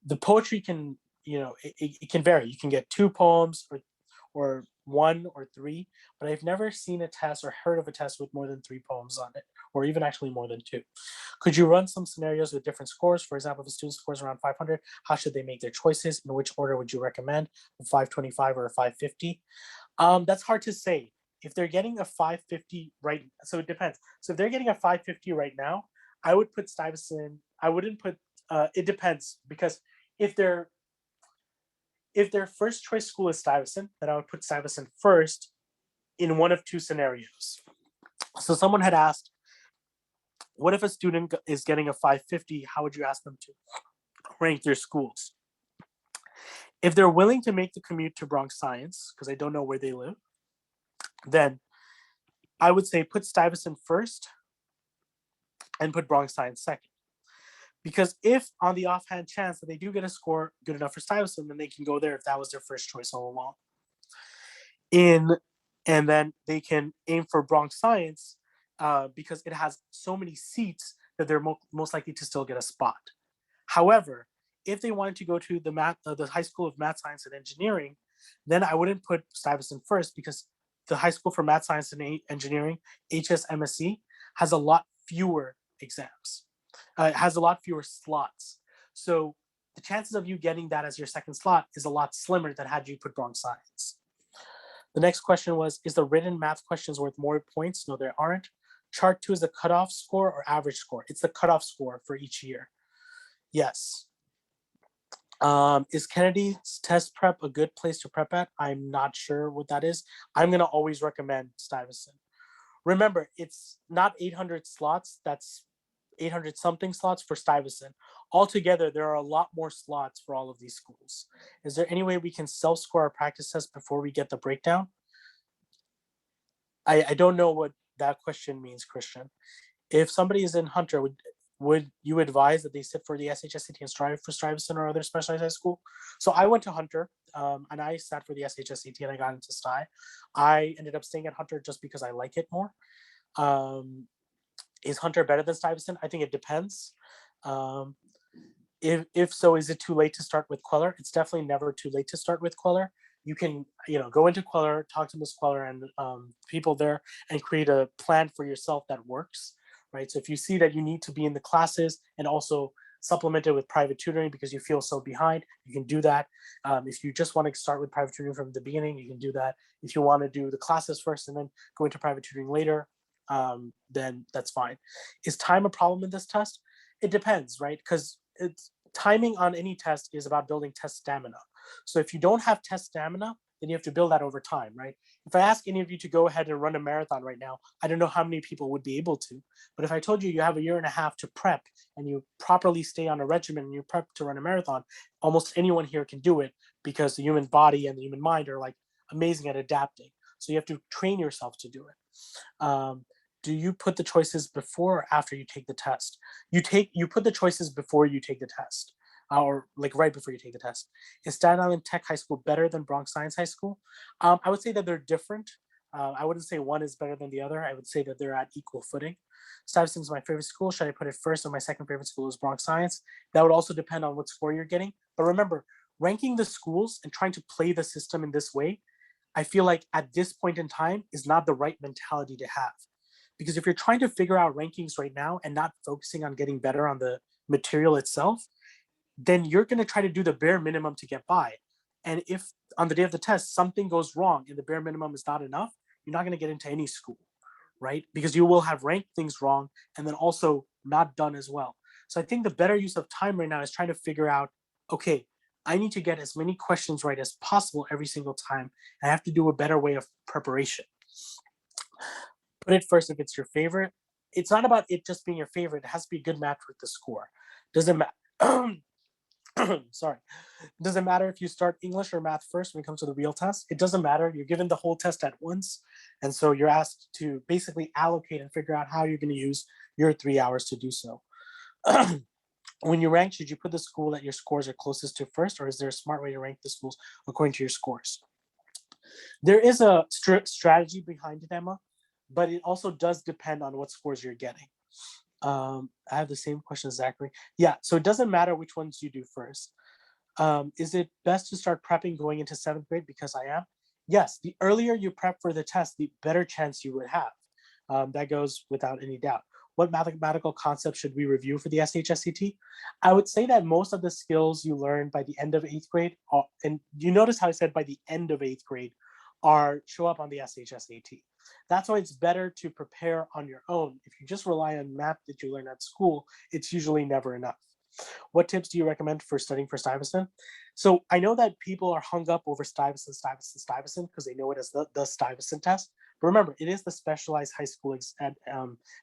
The poetry can, it can vary. You can get 2 poems or 1 or 3, but I've never seen a test or heard of a test with more than 3 poems on it, or even actually more than 2. Could you run some scenarios with different scores? For example, if a student scores around 500, how should they make their choices? In which order would you recommend? A 525 or a 550? That's hard to say. If they're getting a 550 right, so it depends. So if they're getting a 550 right now, I would put Stuyvesant. I wouldn't put. It depends because if their first choice school is Stuyvesant, then I would put Stuyvesant first in one of 2 scenarios. So someone had asked, what if a student is getting a 550? How would you ask them to rank their schools? If they're willing to make the commute to Bronx Science, because I don't know where they live, then I would say put Stuyvesant first and put Bronx Science second. Because if on the offhand chance that they do get a score good enough for Stuyvesant, then they can go there if that was their first choice all along. And then they can aim for Bronx Science because it has so many seats that they're most likely to still get a spot. However, if they wanted to go to the High School of Math, Science, and Engineering, then I wouldn't put Stuyvesant first because the High School for Math, Science, and Engineering, HSMSE, has a lot fewer exams. It has a lot fewer slots. So the chances of you getting that as your second slot is a lot slimmer than had you put Bronx Science. The next question was, is the written math questions worth more points? No, there aren't. Chart 2 is the cutoff score or average score. It's the cutoff score for each year. Yes. Is Kennedy's test prep a good place to prep at? I'm not sure what that is. I'm going to always recommend Stuyvesant. Remember, it's not 800 slots. That's 800 something slots for Stuyvesant. Altogether, there are a lot more slots for all of these schools. Is there any way we can self-score our practice tests before we get the breakdown? I don't know what that question means, Christian. If somebody is in Hunter, would you advise that they sit for the SHSAT and strive for Stuyvesant or other specialized high school? So I went to Hunter and I sat for the SHSAT and I got into Sty. I ended up staying at Hunter just because I like it more. Is Hunter better than Stuyvesant? I think it depends. If so, is it too late to start with Queller? It's definitely never too late to start with Queller. You can, go into Queller, talk to Miss Queller and people there, and create a plan for yourself that works, right? So if you see that you need to be in the classes and also supplement it with private tutoring because you feel so behind, you can do that. If you just want to start with private tutoring from the beginning, you can do that. If you want to do the classes first and then go into private tutoring later, then that's fine. Is time a problem in this test? It depends, right? Because it's timing on any test is about building test stamina. So if you don't have test stamina, then you have to build that over time, right? If I ask any of you to go ahead and run a marathon right now, I don't know how many people would be able to. But if I told you you have a year and a half to prep and you properly stay on a regimen and you prep to run a marathon, almost anyone here can do it because the human body and the human mind are like amazing at adapting. So you have to train yourself to do it. Do you put the choices before or after you take the test? You put the choices before you take the test, or like right before you take the test. Is Staten Island Tech High School better than Bronx Science High School? I would say that they're different. I wouldn't say one is better than the other. I would say that they're at equal footing. Stuyvesant is my favorite school. Should I put it first? And my second favorite school is Bronx Science. That would also depend on what score you're getting. But remember, ranking the schools and trying to play the system in this way, I feel like at this point in time is not the right mentality to have. Because if you're trying to figure out rankings right now and not focusing on getting better on the material itself, then you're going to try to do the bare minimum to get by. And if on the day of the test something goes wrong and the bare minimum is not enough, you're not going to get into any school, right? Because you will have ranked things wrong and then also not done as well. So I think the better use of time right now is trying to figure out, okay, I need to get as many questions right as possible every single time. I have to do a better way of preparation. Put it first if it's your favorite. It's not about it just being your favorite. It has to be a good match with the score. Doesn't matter. Sorry. Doesn't matter if you start English or math first when it comes to the real test. It doesn't matter. You're given the whole test at once. And so you're asked to basically allocate and figure out how you're going to use your 3 hours to do so. When you rank, should you put the school that your scores are closest to first, or is there a smart way to rank the schools according to your scores? There is a strategy behind it, Emma, but it also does depend on what scores you're getting. I have the same question as Zachary. Yeah, so it doesn't matter which ones you do first. Is it best to start prepping going into 7th grade? Because I am. Yes, the earlier you prep for the test, the better chance you would have. That goes without any doubt. What mathematical concepts should we review for the SHSAT? I would say that most of the skills you learn by the end of 8th grade, and you notice how I said by the end of 8th grade, show up on the SHSAT. That's why it's better to prepare on your own. If you just rely on math that you learn at school, it's usually never enough. What tips do you recommend for studying for Stuyvesant? So I know that people are hung up over Stuyvesant because they know it as the Stuyvesant test. But remember, it is the specialized high school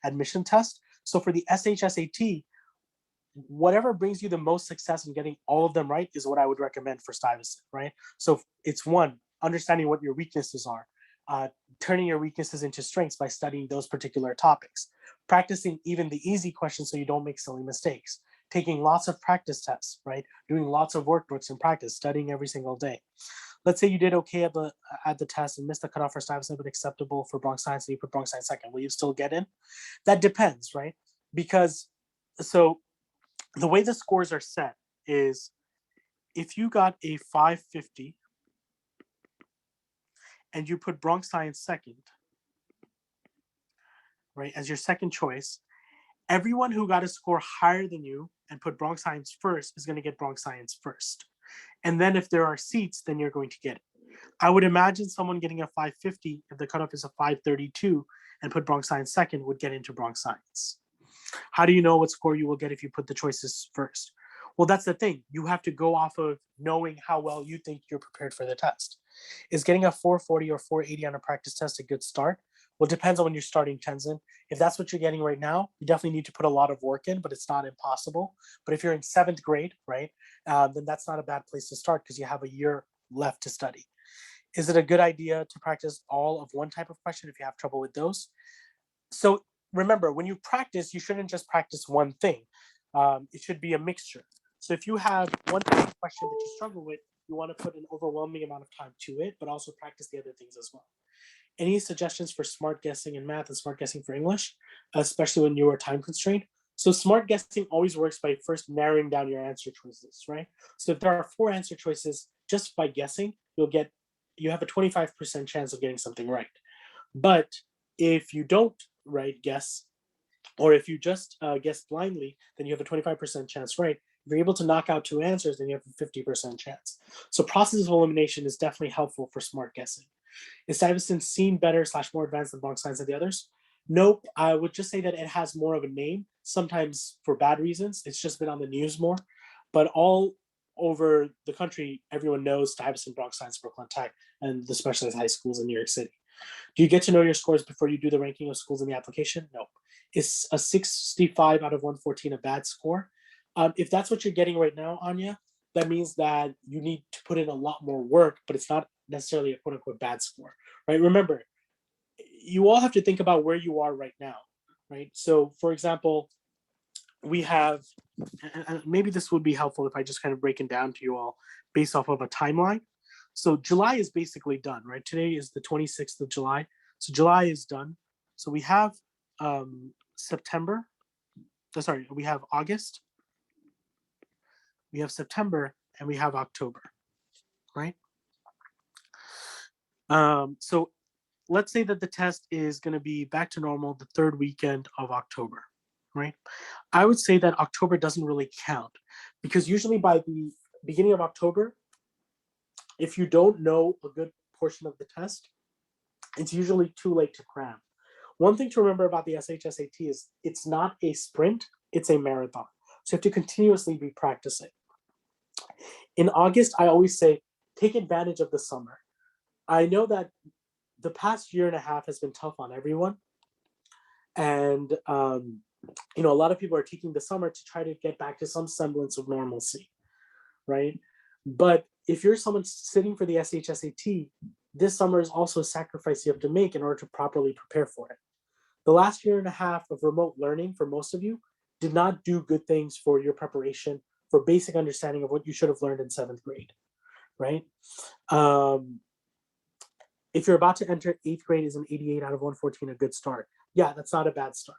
admission test. So for the SHSAT, whatever brings you the most success in getting all of them right is what I would recommend for Stuyvesant, right? So it's one, understanding what your weaknesses are, turning your weaknesses into strengths by studying those particular topics, practicing even the easy questions so you don't make silly mistakes, taking lots of practice tests, right? Doing lots of workbooks and practice, studying every single day. Let's say you did okay at the test and missed the cutoff for Stuyvesant, but acceptable for Bronx Science, and you put Bronx Science second. Will you still get in? That depends, right? Because so the way the scores are set is if you got a 550 and you put Bronx Science second, right, as your second choice, everyone who got a score higher than you and put Bronx Science first is going to get Bronx Science first. And then if there are seats, then you're going to get it. I would imagine someone getting a 550, if the cutoff is a 532 and put Bronx Science second, would get into Bronx Science. How do you know what score you will get if you put the choices first? Well, that's the thing. You have to go off of knowing how well you think you're prepared for the test. Is getting a 440 or 480 on a practice test a good start? Well, it depends on when you're starting, Tenzin. If that's what you're getting right now, you definitely need to put a lot of work in, but it's not impossible. But if you're in 7th grade, right, then that's not a bad place to start because you have a year left to study. Is it a good idea to practice all of one type of question if you have trouble with those? So remember, when you practice, you shouldn't just practice one thing. It should be a mixture. So if you have one type of question that you struggle with, you want to put an overwhelming amount of time to it, but also practice the other things as well. Any suggestions for smart guessing in math and smart guessing for English, especially when you are time constrained? So smart guessing always works by first narrowing down your answer choices, right? So if there are 4 answer choices, just by guessing, you have a 25% chance of getting something right. But if you don't guess, or if you just guess blindly, then you have a 25% chance right. If you're able to knock out 2 answers, then you have a 50% chance. So process of elimination is definitely helpful for smart guessing. Is Stuyvesant seen better / more advanced than Bronx science than the others? Nope. I would just say that it has more of a name, sometimes for bad reasons. It's just been on the news more. But all over the country, everyone knows Stuyvesant, Bronx Science, Brooklyn Tech, and the specialized high schools in New York City. Do you get to know your scores before you do the ranking of schools in the application? No. Is a 65 out of 114 a bad score? If that's what you're getting right now, Anya, that means that you need to put in a lot more work, but it's not necessarily a quote unquote bad score, right? Remember, you all have to think about where you are right now, right? So, for example, we have, and maybe this would be helpful if I just kind of break it down to you all based off of a timeline. So July is basically done, right? Today is the 26th of July. So July is done. So we have September. Sorry, we have August. We have September, and we have October, right? So let's say that the test is going to be back to normal the 3rd weekend of October, right? I would say that October doesn't really count because usually by the beginning of October, if you don't know a good portion of the test, it's usually too late to cram. One thing to remember about the SHSAT is it's not a sprint, it's a marathon. So you have to continuously be practicing. In August, I always say, take advantage of the summer. I know that the past year and a half has been tough on everyone. And, a lot of people are taking the summer to try to get back to some semblance of normalcy, right? But if you're someone sitting for the SHSAT, this summer is also a sacrifice you have to make in order to properly prepare for it. The last year and a half of remote learning for most of you did not do good things for your preparation for basic understanding of what you should have learned in 7th grade, right? If you're about to enter 8th grade, is an 88 out of 114 a good start? Yeah, that's not a bad start.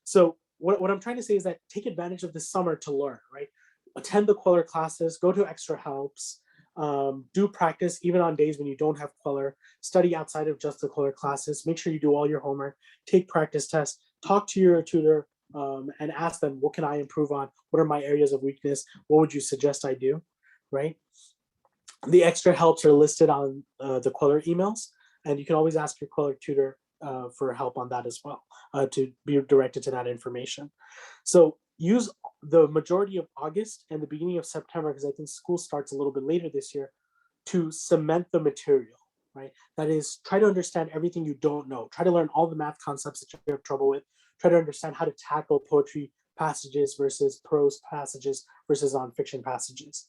So what I'm trying to say is that take advantage of this summer to learn, right? Attend the Queller classes, go to extra helps, do practice even on days when you don't have Queller, study outside of just the Queller classes, make sure you do all your homework, take practice tests, talk to your tutor, and ask them, what can I improve on? What are my areas of weakness? What would you suggest I do, right? The extra helps are listed on the Queller emails, and you can always ask your Queller tutor for help on that as well, to be directed to that information. So use the majority of August and the beginning of September, because I think school starts a little bit later this year, to cement the material, right? That is, try to understand everything you don't know. Try to learn all the math concepts that you have trouble with. Try to understand how to tackle poetry passages versus prose passages versus nonfiction passages.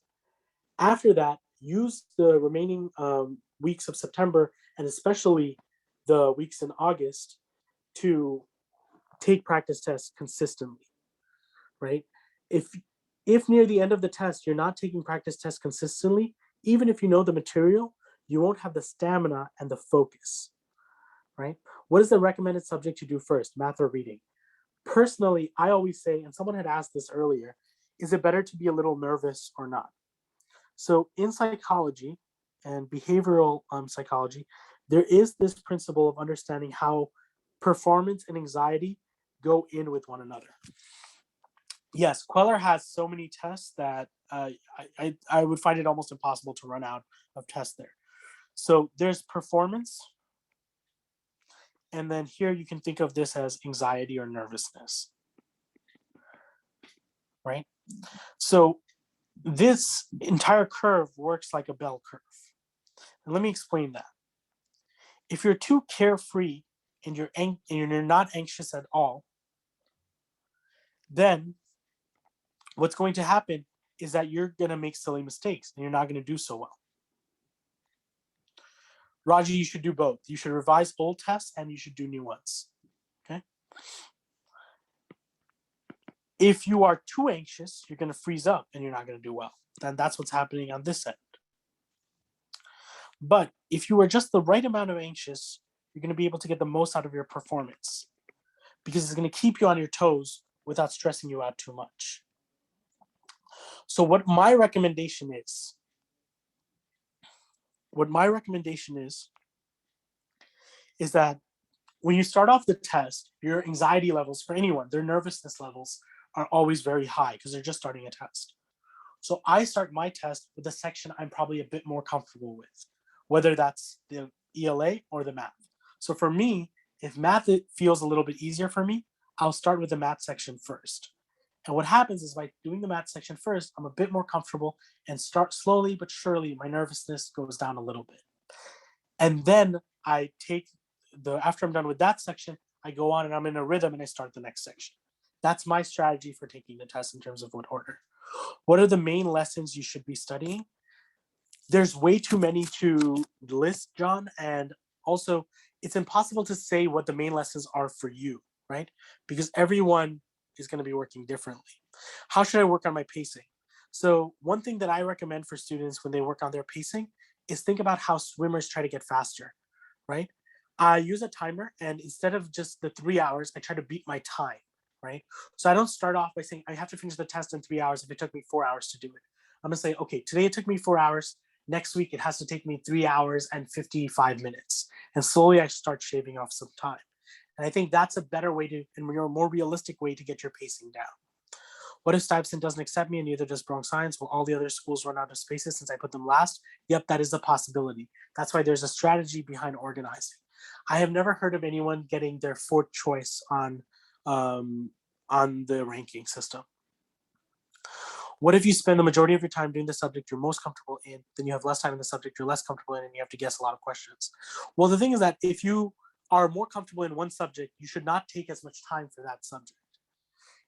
After that, use the remaining weeks of September and especially the weeks in August to take practice tests consistently, right? If near the end of the test you're not taking practice tests consistently, even if you know the material, you won't have the stamina and the focus, right? What is the recommended subject to do first, math or reading? Personally, I always say, and someone had asked this earlier, is it better to be a little nervous or not? So in psychology and behavioral psychology, there is this principle of understanding how performance and anxiety go in with one another. Yes, Queller has so many tests that I would find it almost impossible to run out of tests there. So there's performance. And then here you can think of this as anxiety or nervousness, right? So this entire curve works like a bell curve. And let me explain that. If you're too carefree and you're not anxious at all, then what's going to happen is that you're going to make silly mistakes and you're not going to do so well. Raji, you should do both. You should revise old tests and you should do new ones. Okay. If you are too anxious, you're going to freeze up and you're not going to do well. And that's what's happening on this end. But if you are just the right amount of anxious, you're going to be able to get the most out of your performance because it's going to keep you on your toes without stressing you out too much. So what my recommendation is that when you start off the test, your anxiety levels for anyone, their nervousness levels are always very high because they're just starting a test. So I start my test with a section I'm probably a bit more comfortable with, whether that's the ELA or the math. So for me, if math it feels a little bit easier for me, I'll start with the math section first. And what happens is by doing the math section first, I'm a bit more comfortable and start slowly but surely, my nervousness goes down a little bit. And then I take after I'm done with that section, I go on and I'm in a rhythm and I start the next section. That's my strategy for taking the test in terms of what order. What are the main lessons you should be studying? There's way too many to list, John, and also it's impossible to say what the main lessons are for you, right? Because everyone is going to be working differently. How should I work on my pacing? So one thing that I recommend for students when they work on their pacing is think about how swimmers try to get faster, right? I use a timer, and instead of just the 3 hours, I try to beat my time, right? So I don't start off by saying I have to finish the test in 3 hours if it took me 4 hours to do it. I'm gonna say, okay, today it took me 4 hours. Next week it has to take me 3 hours and 55 minutes. And slowly I start shaving off some time. And I think that's a better way to, and more realistic way to get your pacing down. What if Stuyvesant doesn't accept me and neither does Bronx Science? Will all the other schools run out of spaces since I put them last? Yep, that is a possibility. That's why there's a strategy behind organizing. I have never heard of anyone getting their fourth choice on the ranking system. What if you spend the majority of your time doing the subject you're most comfortable in, then you have less time in the subject you're less comfortable in, and you have to guess a lot of questions? Well, the thing is that if you are more comfortable in one subject, you should not take as much time for that subject.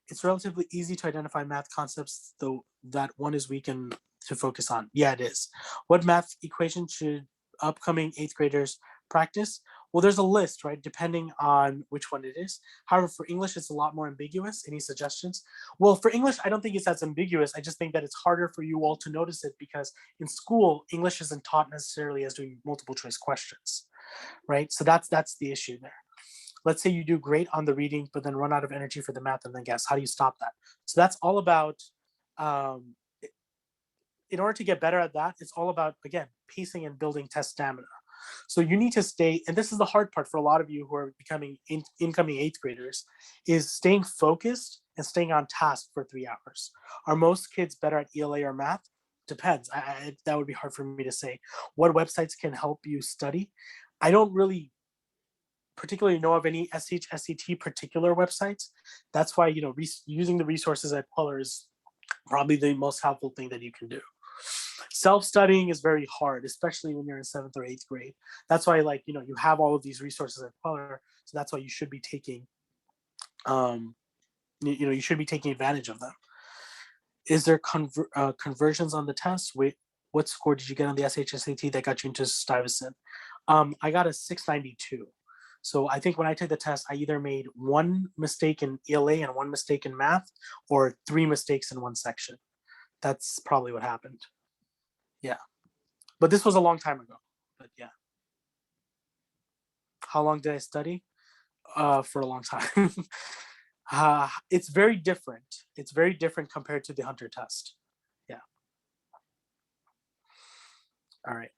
It's relatively easy to identify math concepts, though, that one is weak and to focus on. Yeah, it is. What math equation should upcoming eighth graders practice? Well, there's a list, right, depending on which one it is. However, for English, it's a lot more ambiguous. Any suggestions? Well, for English, I don't think it's as ambiguous. I just think that it's harder for you all to notice it because in school, English isn't taught necessarily as doing multiple choice questions, right? So that's the issue there. Let's say you do great on the reading, but then run out of energy for the math and then guess. How do you stop that? So that's all about, in order to get better at that, it's all about, again, pacing and building test stamina. So you need to stay, and this is the hard part for a lot of you who are becoming incoming eighth graders, is staying focused and staying on task for 3 hours. Are most kids better at ELA or math? Depends. That would be hard for me to say. What websites can help you study? I don't really particularly know of any SHSET particular websites. That's why, using the resources at Queller is probably the most helpful thing that you can do. Self-studying is very hard, especially when you're in 7th or 8th grade. That's why, you have all of these resources at Queller, so that's why you should be taking, you should be taking advantage of them. Is there conversions on the test? Wait, what score did you get on the SHSAT that got you into Stuyvesant? I got a 692. So I think when I took the test, I either made one mistake in ELA and one mistake in math, or 3 mistakes in one section. That's probably what happened. Yeah. But this was a long time ago. But yeah. How long did I study? For a long time. It's very different. It's very different compared to the Hunter test. Yeah. All right.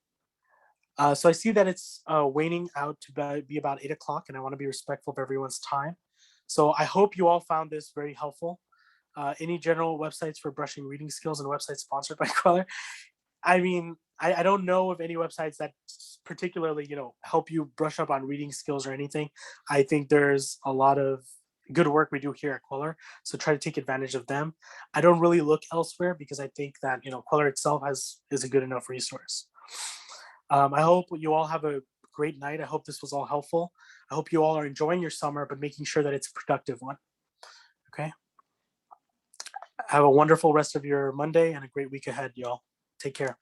So I see that it's waning out to be about 8 o'clock, and I want to be respectful of everyone's time. So I hope you all found this very helpful. Any general websites for brushing reading skills and websites sponsored by Queller? I mean, I don't know of any websites that particularly, help you brush up on reading skills or anything. I think there's a lot of good work we do here at Queller, so try to take advantage of them. I don't really look elsewhere because I think that, Queller itself is a good enough resource. I hope you all have a great night. I hope this was all helpful. I hope you all are enjoying your summer, but making sure that it's a productive one. Okay. Have a wonderful rest of your Monday and a great week ahead, y'all. Take care.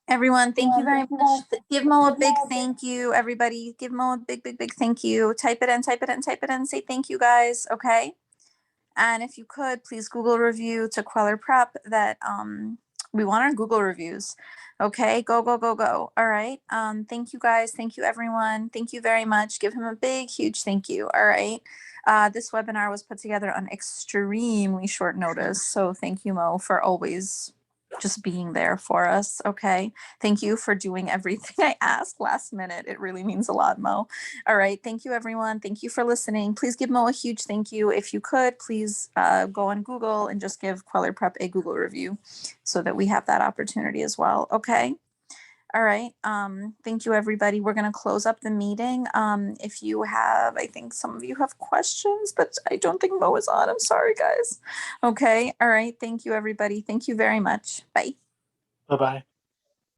Everyone, thank you very much. Give Mo a big thank you, everybody. Give Mo a big, big, big thank you. Type it in, type it in, type it in. Say thank you, guys. Okay. And if you could, please Google review to Queller Prep that We want our Google reviews. Okay, go, go, go, go. All right. Thank you guys. Thank you everyone. Thank you very much. Give him a big, huge thank you. All right. This webinar was put together on extremely short notice. So thank you, Mo, for always just being there for us. Okay. Thank you for doing everything I asked last minute. It really means a lot, Mo. All right. Thank you, everyone. Thank you for listening. Please give Mo a huge thank you. If you could, please go on Google and just give Queller Prep a Google review so that we have that opportunity as well. Okay. All right. Thank you, everybody. We're going to close up the meeting. If you have, I think some of you have questions, but I don't think Mo is on. I'm sorry, guys. Okay. All right. Thank you, everybody. Thank you very much. Bye. Bye-bye.